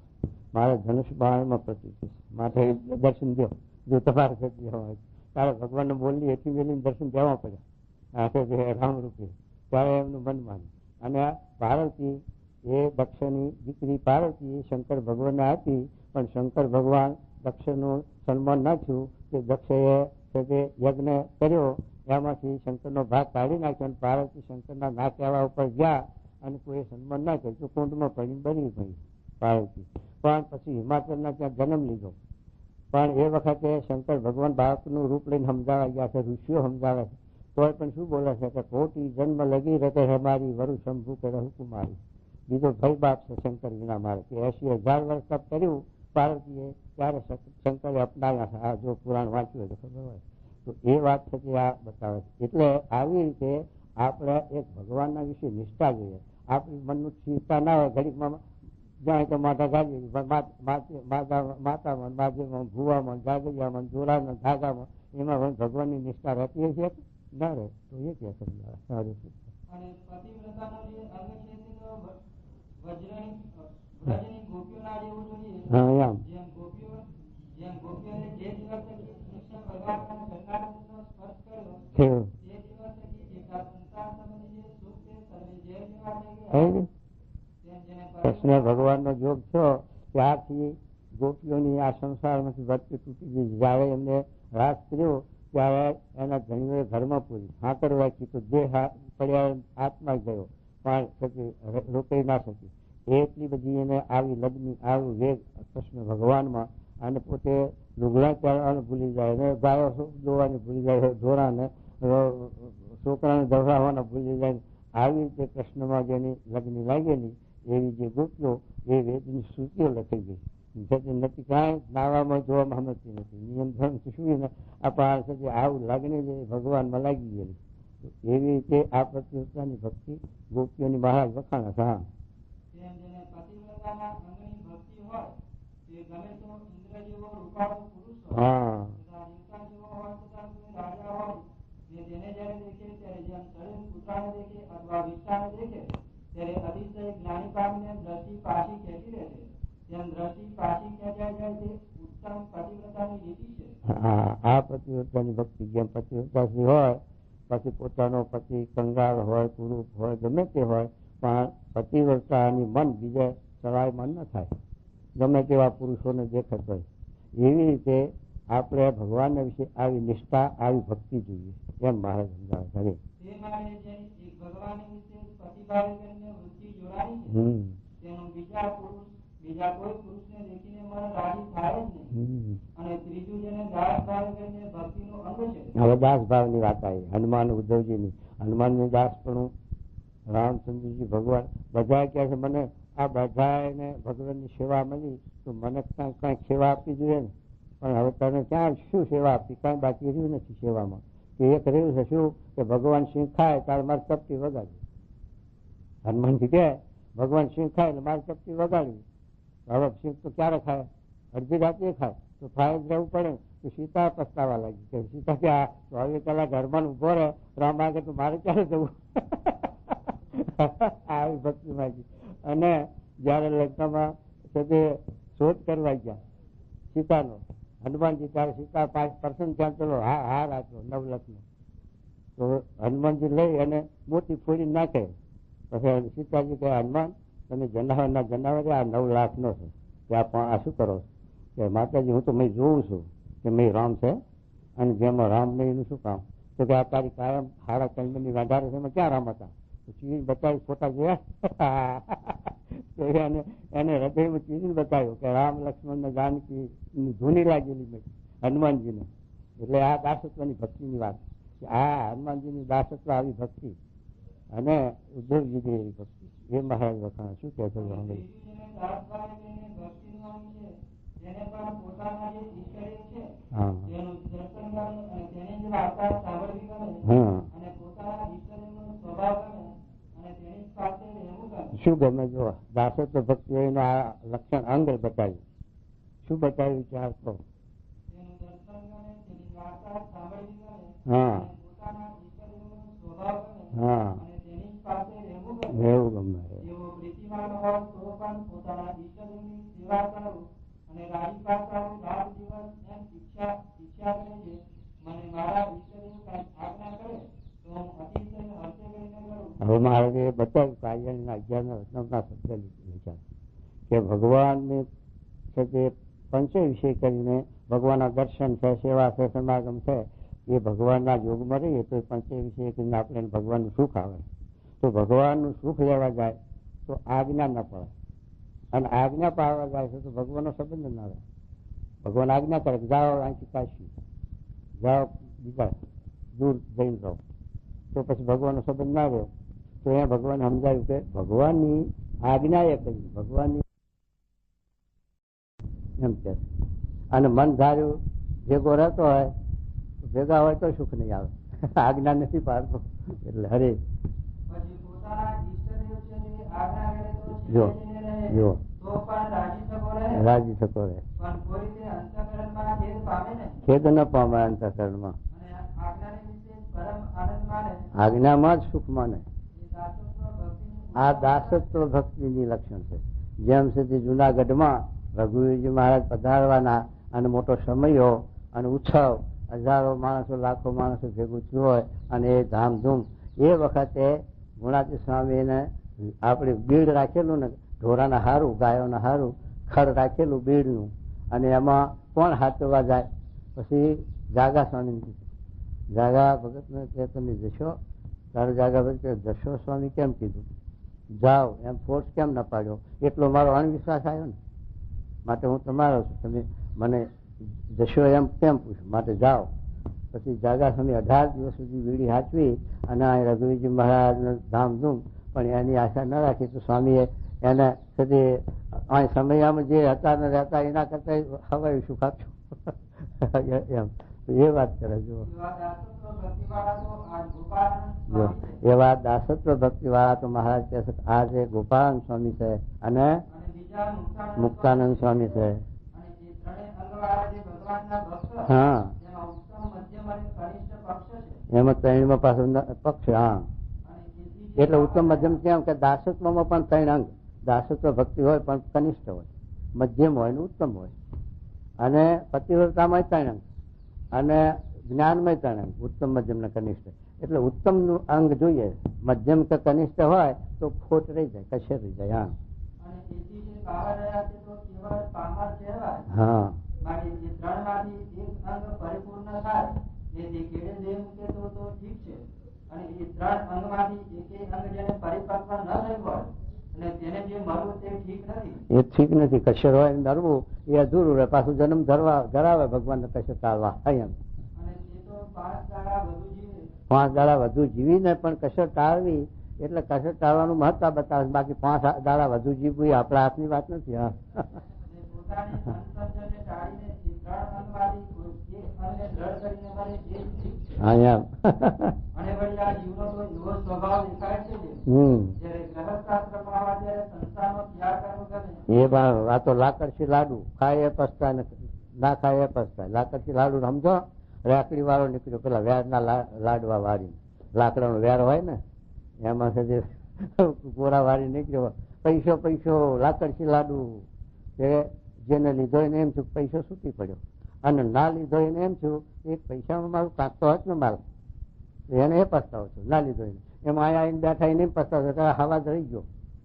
મારે ધનુષ બાણમાં પ્રતિક માટે દર્શન દો, જો તમારે સત્ય હોય ત્યારે ભગવાનને બોલી એથી મેળવીને દર્શન દેવા પડ્યા રામરૂપે, ત્યારે એમનું મન માન્યું. અને પાર્વતી એ દક્ષની દીકરી પાર્વતી શંકર ભગવાનને આપી, પણ શંકર ભગવાન દક્ષનું સન્માન ના થયું કે દક્ષએ તે યજ્ઞ કર્યો એમાંથી શંકરનો ભાગ કાઢી નાખ્યો, અને પાર્વતી શંકરના ના કહેવા ઉપર ગયા અને કોઈ સન્માન ના કર્યું તો કુંડમાં પડીને બની ગઈ પાર્વતી. પણ પછી હિમાચલના ત્યાં જન્મ લીધો. પણ એ વખતે શંકર ભગવાન બાળકનું રૂપ લઈને સમજાવવા ગયા છે, ઋષિઓ સમજાવે છે, તોય પણ શું બોલે છે કે કોટી જન્મ લગી રહે હમારી વરુ શંભુ કે રહુ કુમારી. બીજો ભય બાપ છે શંકર વિના મારે કે 80,000 વર્ષ તપ કર્યું પાર્વતીએ, ત્યારે શંકરે અપનાવ્યા છે. આ જો પુરાણ વાંચ્યું હોય તો ખબર હોય. તો એ વાત છે કે આ બતાવે છે. એટલે આવી રીતે આપણે એક ભગવાનના વિશે નિષ્ઠા જોઈએ. આપણી મનનું સ્થિરતા ના હોય, ઘડીકમાં જાણે કે માતા ગાજી માતામાં માધ્યમાં ભૂવામાં જાગરિયામાં જોરામાં ધાગામાં એમાં ભગવાનની નિષ્ઠા રહેતી હશે ના રહે તો એ કે સમજાવે સારું છે. અને પતિવ્રતાનો જે અંગ છે તે તો વ્રજની ગોપીઓના જેવું જોઈએ. હા એમ જેમ ગોપીઓને જે દિવસ કૃષ્ણ ભગવાનના ગંગાનો સ્પર્શ કર્યો તે દિવસ જેટલા સંસાર સંબંધી જે સુખ છે સર્વે જે જેવા થઈ ગયા. કૃષ્ણ ભગવાનનો જોગ છો ત્યારથી ગોપીઓની આ સંસારમાંથી વર્તી તૂટી ગઈ. જયારે એમને રાસ કર્યો ત્યારે એના ધણીઓએ ઘરમાં પૂરી હાકર વાંચી તો દેહ પડ્યા આત્મા ગયો, પણ રોકાઈ ના શકી. એટલી બધી એને આવી લગ્ન આવું વેગ કૃષ્ણ ભગવાનમાં, અને પોતે લુગડા ચાલવાનું ભૂલી જાય ને ગાયો દોવાની ભૂલી જાય, ઢોરાને છોકરાને દોડાવવાના ભૂલી જાય. આવી રીતે કૃષ્ણમાં જેની લગ્ન લાગેલી એવી જે ગોપીઓ એ વેદની શ્રુતિઓ લખી ગઈ નથી, કાંઈ નાવામાં જોવામાં સમજતી નથી. નિયમ ધર્મ શું આપણા આવું લાગણી જે ભગવાનમાં લાગી ગયેલી. એવી રીતે આ પ્રતિવ્રતાની ભક્તિ ગોપીઓની મહારાજ વખાણા છે. હા હા જેને જયારે દેખે ત્યારે જેમ શરીર કૂતરાને દેખે અથવા વિષ્ટાને દેખે ત્યારે અતિશય જ્ઞાની પામીને દ્રષ્ટિ પાછી ખેંચી લે છે, તેમ દ્રષ્ટિ પાછી ખેંચાઈ જાય તે ઉત્તમ પતિવ્રતાની રીતિ છે. આ પતિવ્રતાની ભક્તિ જેમ પતિવ્રતાથી હોય પછી પોતાનો પતિ કંગાળ હોય પુરુષ હોય ગમે તે હોય, પણ પતિવ્રતાની મન બીજે સવાય મન ન થાય ગમે તેવા પુરુષોને દેખત હોય. એવી રીતે આપણે ભગવાનના વિશે આવી નિષ્ઠા આવી ભક્તિ જોઈએ એમ મહારાજ સમજાવે છે. બીજા કોઈ પુરુષને દેખીને મન રાજી થાય જ નહીં. અને ત્રીજું જેને દાસ ભાવ કરીને ભક્તિનો અંગ છે. હવે દાસ ભાવની વાત આવી હનુમાન ઉદ્ધવજીની. હનુમાનનું દાસપણું રામચંદ્રજી ભગવાન બધા કહે છે મને આ બધાને ભગવાનની સેવા મળી તો મને કાંઈક સેવા આપવી જોઈએ ને. પણ હવે તને ક્યાં શું સેવા આપી? કાંઈ બાકી રહ્યું નથી સેવામાં. કે એક રહ્યું છે શું કે ભગવાન સિંહ ખાય ત્યારે મારે ચપટી વગાડવી. હનુમાનજી કહે ભગવાન સિંહ ખાય એટલે મારે ચપટી વગાડવી. હવે સિંહ તો ક્યારે ખાય? અડધી રાત્રે ખાય તો ખાય જવું પડે. તો સીતા પસ્તાવા લાગી કે સીતા કે તો હવે કલાક ઘરમાં ઉભો રહે રામ આગળ તો મારે ક્યારે જવું? આવી ભક્તિ માંગી. અને જયારે લગ્નમાં તે શોધ કરવા ગયા સીતાનો હનુમાનજી ત્યારે સીતા 5% ત્યાં ચલો હાર આપ્યો નવલખનો. તો હનુમાનજી લઈ અને મોટી ફોડી નાખે. પછી સીતાજી કહે હનુમાન તમે જનાવર આ 9 લાખનો છે ત્યાં આ શું કરો કે માતાજી હું તો મેં જોઉં છું કે મેં રામ છે અને જેમાં રામ નહીં એનું શું કામ? તો કે આ તારી કાયમ હાડા કંઈની વધારે છે એમાં ક્યાં રામ હતા? ચીજ બતાવી ફોટા જોયા તો એને હૃદયમાં ચીજ બતાવ્યું કે રામ લક્ષ્મણ ને જાનકી ધૂની લાગેલી મેં હનુમાનજીને. એટલે આ દાસત્વની ભક્તિની વાત. આ હનુમાનજીની દાસત્વ આવી ભક્તિ અને ઉદ્ધવજીની એવી ભક્તિ એ મહારાજ વખાણ શું કહે છે? શું ગમે જો દાસત્વ ભક્તિ એનું આ લક્ષણ અંગ બતાવ્યું. શું બતાવ્યું ચાર તો? હા હા એવું ગમે. હવે મારે બતાવ્યું કાર્યના 11 વચનના શબ્દ વિચાર કે ભગવાનની છે તે પંચે વિષય કરીને ભગવાનના દર્શન છે, સેવા છે, સમાગમ છે એ ભગવાનના યોગમાં રહીએ તો પંચે વિષય કરીને આપણે ભગવાનનું સુખ આવે. તો ભગવાનનું સુખ લેવા જાય તો આજ્ઞા ન પડે અને આજ્ઞા પાડવા જાય છે તો ભગવાનનો સંબંધ ના રહે. ભગવાન આજ્ઞા કરે જાઓ અહીંથી કાશી જાઓ બીજા દૂર જઈને રહો તો પછી ભગવાનનો સંબંધ ના રહ્યો. તો અહીંયા ભગવાને સમજાવ્યું કે ભગવાનની આજ્ઞા એ કરી ભગવાનની એમ કે અને મન ધાર્યું ભેગો રહેતો હોય તો ભેગા હોય તો સુખ નહીં આવે. આજ્ઞા નથી પાડતો એટલે હરે જો જો રાજી થતો રહે. ખેદ ન પામે અંતઃકરણમાં આજ્ઞામાં જ સુખ માને. આ દાસત્વ ભક્તિની લક્ષણ છે. જેમ સુધી જુનાગઢમાં રઘુવીરજી મહારાજ પધારવાના અને મોટો સમયો અને ઉત્સવ હજારો માણસો લાખો માણસો ભેગું થયું હોય અને એ ધામધૂમ એ વખતે ગુણાતી સ્વામીને આપણે બીડ રાખેલું ને ઢોરાના હારું ગાયોના હારું ખડ રાખેલું બીડનું અને એમાં કોણ હાથવા જાય? પછી જાગા સ્વામી જાગા ભગતને કે તમે જશો? તારે જાગા ભગત જશો સ્વામી કેમ કીધું? જાઓ એમ ફોર્સ કેમ ના પાડ્યો? એટલો મારો અણવિશ્વાસ આવ્યો ને માટે હું તમારો છું. તમે મને જશો એમ કેમ પૂછ્યું? માટે જાઓ. પછી જાગા સ્વામી 18 દિવસ સુધી વીડી હાચવી અને રઘુવીરજી મહારાજ ધામધૂમ પણ એની આશા ન રાખી તો સ્વામીએ એને સુધી અહીં સમયમાં જે હતા ને રહેતા એના કરતા હવાયું સુખ આપ્યું એમ એ વાત કરે. જો એવા દાસત્વ ભક્તિ વાળા તો મહારાજ કહે છે આ જે ગોપાલ સ્વામી છે અને મુક્તાનંદ સ્વામી છે. હા એમાં 3માં પાછું પક્ષ. હા એટલે ઉત્તમ મધ્યમ કેમ કે દાસત્વમાં પણ 3 અંગ. દાસત્વ ભક્તિ હોય પણ કનિષ્ઠ હોય, મધ્યમ હોય ને ઉત્તમ હોય અને પતિવ્રતામાં 3 અંગ અને જ્ઞાનમય 3 અંગ ઉત્તમ મધ્યમ ને કનિષ્ઠ. એટલે ઉત્તમ નું અંગ જોઈએ. મધ્યમ કે કનિષ્ઠ હોય તો ખોટ રહી જાય, કશે રહી જાય. હા જે મરવું તે ઠીક નથી. એ ઠીક નથી. કશર હોય ને ડરવું એ અધૂરું રહે. પાછું જન્મ ધરાવે ભગવાનને કશર ટાળવા એમ. અને જે તો 5 દાડા વધુ જીવે, 5 દાડા વધુ જીવીને પણ કશર ટાળવી એટલે કશર ટાળવાનું મહત્વ બતાવે. બાકી 5 દાડા વધુ જીવવું એ આપણા હાથની વાત નથી. હા, અને પોતાની અનસમજણને ટાળીને જે ત્રણ અંગવાળી જે અંગને દ્રઢ કરીને મરે એ જ ઠીક છે. હા એમ. અને વળી આ જીવનો તો એવો સ્વભાવ દેખાય છે જે જ્યારે ગ્રહસ્થાશ્રમમાં આવવા ત્યારે સંસારનો ત્યાગ કર્મ કરે. એ આ તો લાકડથી લાડુ ખાય એ પસ્તાય ને ના ખાય એ પસ્તાય. લાકડથી લાડુ સમજો, રાખડી વાળો નીકળ્યો પેલા વેરના લાડવા વાળી, લાકડાનો વેર હોય ને એમાં છે જે ગોરા વાળી નીકળ્યો. પૈસો લાકડથી લાડુ. જેને લીધો એને એમ થયું પૈસો છૂટી પડ્યો, અને ના લીધો એને એમ થયું એક પૈસામાં મારું કાંકતો હોત ને માલ, એને એ પસ્તાવો છું. ના લીધો એને એમાં અહીંયા આવીને બેઠા એને પસ્તાવો છો. હવા જ રહી ગયો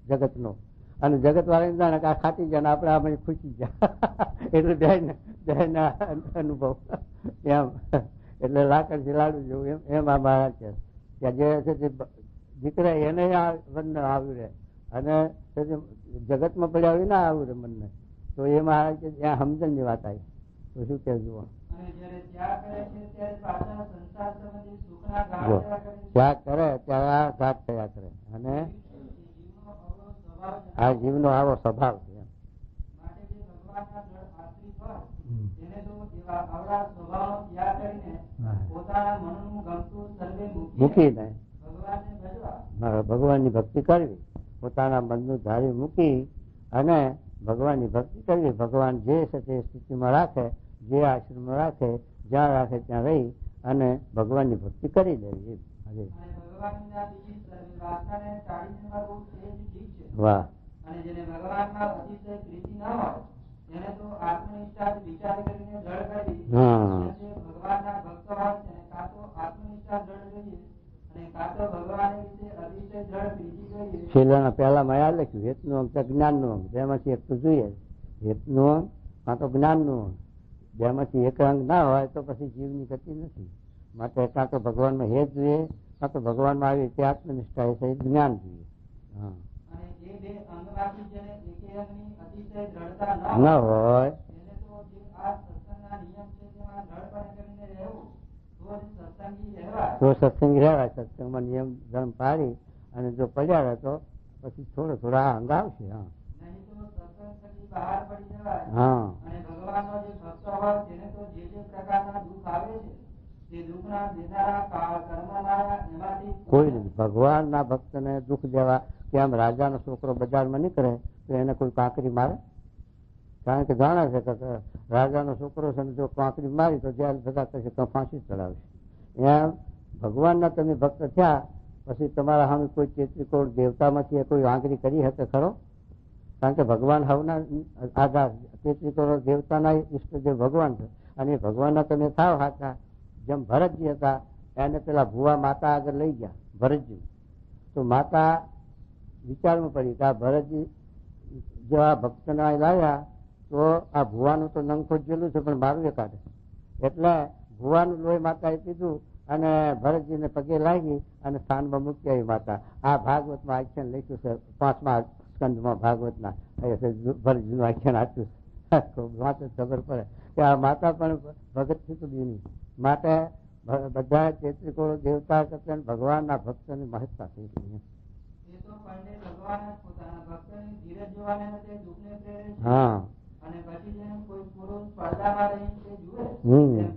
જગતનો. અને જગત વાળાને જાણે કે આ ખાટી જાય ને આપણે આપણે ખુશી ગયા. એટલે બેન અનુભવ એમ. એટલે લાકડથી લાડુ જેવું એમ આ મહારાજ છે કે જે છે તે દીકરા એને વન આવ્યું રહે અને જગતમાં પડ્યા હોય ના આવ્યું રે મનને. તો એ મહારાજ કે ત્યાં સમજણની વાત આવી. તો શું કે જુઓ, ત્યાગ કરે ત્યારે આ ઘાત થયા કરે. અને આ જીવનો આવો સ્વભાવ છે. મૂકીને ભગવાનની ભક્તિ કરવી, પોતાના મનનું ધારી મૂકી અને ભગવાનની ભક્તિ કરવી. ભગવાન જે છે તે સ્થિતિમાં રાખે, જે આશ્રમમાં રાખે, જ્યાં રાખે ત્યાં રહી અને ભગવાનની ભક્તિ કરી લેવી. વાહ. અને જેને ભગવાનમાં અતિશય પ્રીતિ ન હોય એને તો આત્મનિષ્ઠા વિચાર કરીને દ્રઢ કરવી. ભગવાનના ભક્ત હોય તેને કાં તો આત્મનિષ્ઠા દ્રઢ જોઈએ અને કાં તો ભગવાન વિશે અતિશય દ્રઢ પ્રીતિ જોઈએ. છેલ્લાના પહેલા માં લખ્યું હેતનું અંગ તો જ્ઞાનનું અંગ. બેમાંથી એક તો જોઈએ, હેતનું અંગ કાં તો જ્ઞાનનું અંગ. બેમાંથી એક અંગ ના હોય તો પછી જીવની ગતિ નથી. માટે કાં તો ભગવાનમાં હેત જોઈએ, કાં તો ભગવાનમાં આવી રીતે આત્મનિષ્ઠા એ સહિત જ્ઞાન જોઈએ. હા, ન હોય તો સત્સંગ રહેવાય. સત્સંગમાં નિયમ ધર્મ પાડી અને જો પડ્યા રહે તો પછી થોડા અંગ આવશે. હા, હા, કોઈ નથી. ભગવાન ના ભક્ત ને દુઃખ દેવા કે આમ રાજાનો છોકરો બજારમાં નીકળે તો એને કોઈ કાંકરી મારે? કારણ કે જાણે છે કે રાજાનો છોકરો છે ને જો કાંકરી મારી તો જેલ ભેગા થશે તો ફાંસી ચડાવશે. એમ ભગવાનના તમે ભક્ત થયા પછી તમારા સામે કોઈ ચેત્રીકોળ દેવતામાંથી કોઈ આંગળી કરી શકે ખરો? કારણ કે ભગવાન હવના આધાર ચેત્રીકોળ દેવતાના ઈષ્ટદેવ ભગવાન છે. અને ભગવાનના તમે થાવ હાથા. જેમ ભરતજી હતા એને પેલા ભુવા માતા આગળ લઈ ગયા ભરતજી. તો માતા વિચારમાં પડી કે આ ભરતજી જો આ ભક્તને લાવ્યા તો આ ભુવાનું તો નંગખો જેલું છે પણ મારું એ કાઢે. એટલે ભુવાનું લોહી માતાએ પીધું અને ભરતજીને પગે લાગી અને સ્થાનમાં મૂકી આવી માતા. આ ભાગવતમાં આખ્યાન લખ્યું છે 5મા સ્કંદમાં ભાગવતના. ભરતજીનું આખ્યાન આપ્યું વાંચો ખબર પડે કે આ માતા પણ ભગત થતી નહીં. માટે બધા ચેત્રીકોળો દેવતા કરતા ભગવાનના ભક્તની મહત્તા થઈ ગઈ. હા, અને પછી જેમ કોઈ પુરુષ પડદામાં રહીને તે જુએ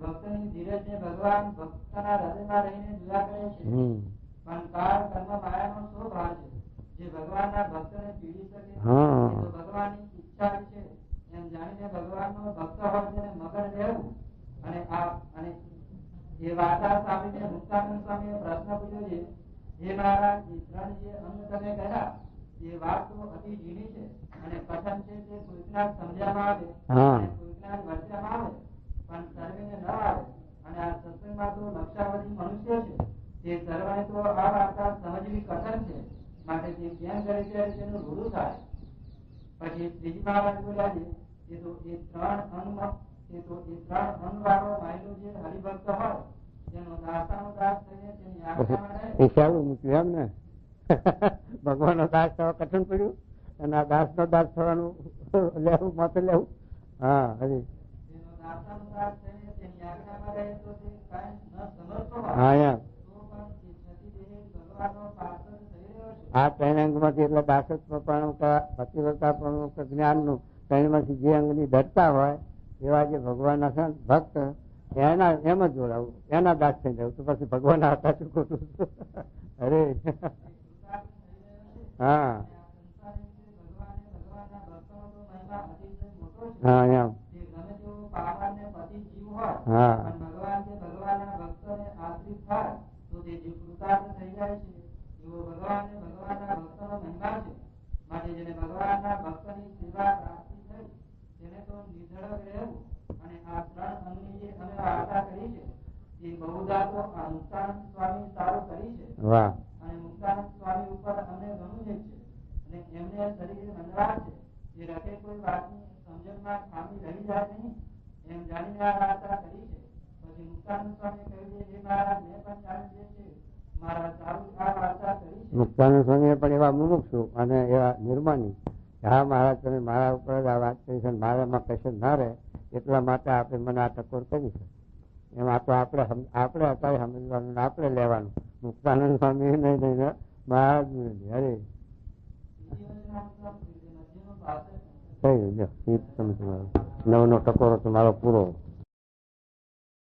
ભક્તની ધીરજને ભગવાન ભક્તના હૃદયમાં રહીને જોયા કરે છે. પણ કાળ કર્મ માયાનો શો ભાર છે જે ભગવાનના ભક્તને પીડી શકે તો ભગવાનની ઈચ્છા છે એમ જાણીને ભગવાનનો ભક્ત હોય તેને મગન રહેવું. અને એ વાર્તા સાંભળીને મુક્તાનંદ સ્વામીએ પ્રશ્ન પૂછ્યો છે, હે મહારાજ, એ 3 જે અંગ તમે કહ્યા એ વાત તો અતિ ઝીણી છે અને કથન છે તે કોઈકના સમજવામાં આવે અને કોઈકના વર્તવામાં આવે પણ સર્વેને ન આવે. અને આ સત્સંગમાં તો લક્ષાવધી મનુષ્ય છે તે સર્વને તો આ વાર્તા સમજવી કઠણ છે. માટે તે કેમ કરે ત્યારે તેનું રૂડું થાય. પછી શ્રીજી મહારાજ બોલ્યા છે એ તો એ 3 અંગ વાળો માયલો જે હરિભક્ત હોય તેનો દાસાનો દાસ થઈને તેની આજ્ઞામાં રહે. એ સારું મૂક્યું એમ ને. ભગવાનનો દાસ થવા કઠણ પડ્યું અને આ દાસ નો દાસ થવાનું લેવું મત લેવું. હા હરી તેનો દાસાનુદાસ થઈને તેની આજ્ઞામાં રહે તો તે કાંઈ ન સમજતો હોય હા એમ તો પણ તે છતી દેહે ભગવાનનો પાર્ષદ થઈ રહ્યો છે. આ ત્રણ અંગમાંથી એટલે દાસત્વ પણ પતિવ્રતા પણ જ્ઞાનનું ત્રણમાંથી જે અંગની ધરતા હોય એવા જે ભગવાનના છે ને ભક્ત એના એમ જ જોડાવું, એના દાસ થઈ જવું તો પછી ભગવાન હતા શું ખોટું. અરે કૃતાર્થ થઈ રહ્યો છે. હા અને આ સંસારી રીતે ભગવાનના ભક્તોનો તો મહિમા અતિશય મોટો છે. હા એમ તે ગમે તેવો પાવન ને પતિ જીવ હોય હા પણ ભગવાન કે ભગવાનના ભક્તોને આશ્રિત થાય તો તે જીવ કૃતાર્થ થઈ જાય છે. એવો ભગવાન ને ભગવાનના ભક્તોનો મહિમા છે. માટે જેને ભગવાનના ભક્તની સેવા પ્રાપ્તિ થઈ તેને તો નિર્ધડક રહેવું અને આ ત્રણ અંગની જે અમે વાર્તા કરી છે તે બહુધા તો આ મુક્તાનંદ સ્વામી સારું કરી છે. વાહ અને મુક્તાનંદ સ્વામી ઉપર અમને ઘણું એક છે અને એમને શરીરે મંદરાર છે. એ રખે કોઈ વાતની સમજણમાં ખામી રહી જાય નહીં એમ જાણીને આ વાર્તા કરી છે. પછી મુક્તાનંદ સ્વામી કહ્યું છે, હે મહારાજ, મેં પણ જાણી જે છે મારા સારું આ વાર્તા કરી છે. મુક્તાનંદ સ્વામી પણ એવા મુમુક્ષુ અને એવા નિર્માની હા મહારાજ તમે મારા ઉપર જ આ વાત કરી છે મારામાં કશું ના રહે એટલા માટે આપણે મને આ ટકોર કરી છે. એમાં તો આપણે અત્યારે સમજવાનું આપણે લેવાનું. મુક્તાનંદ સ્વામી નહીં લઈને મહારાજ અરે બીજી વચના મતલબ મધ્યનો પાસે થઈ ગયો તમે તમારો નવનો ટકોરો તમારો પૂરો.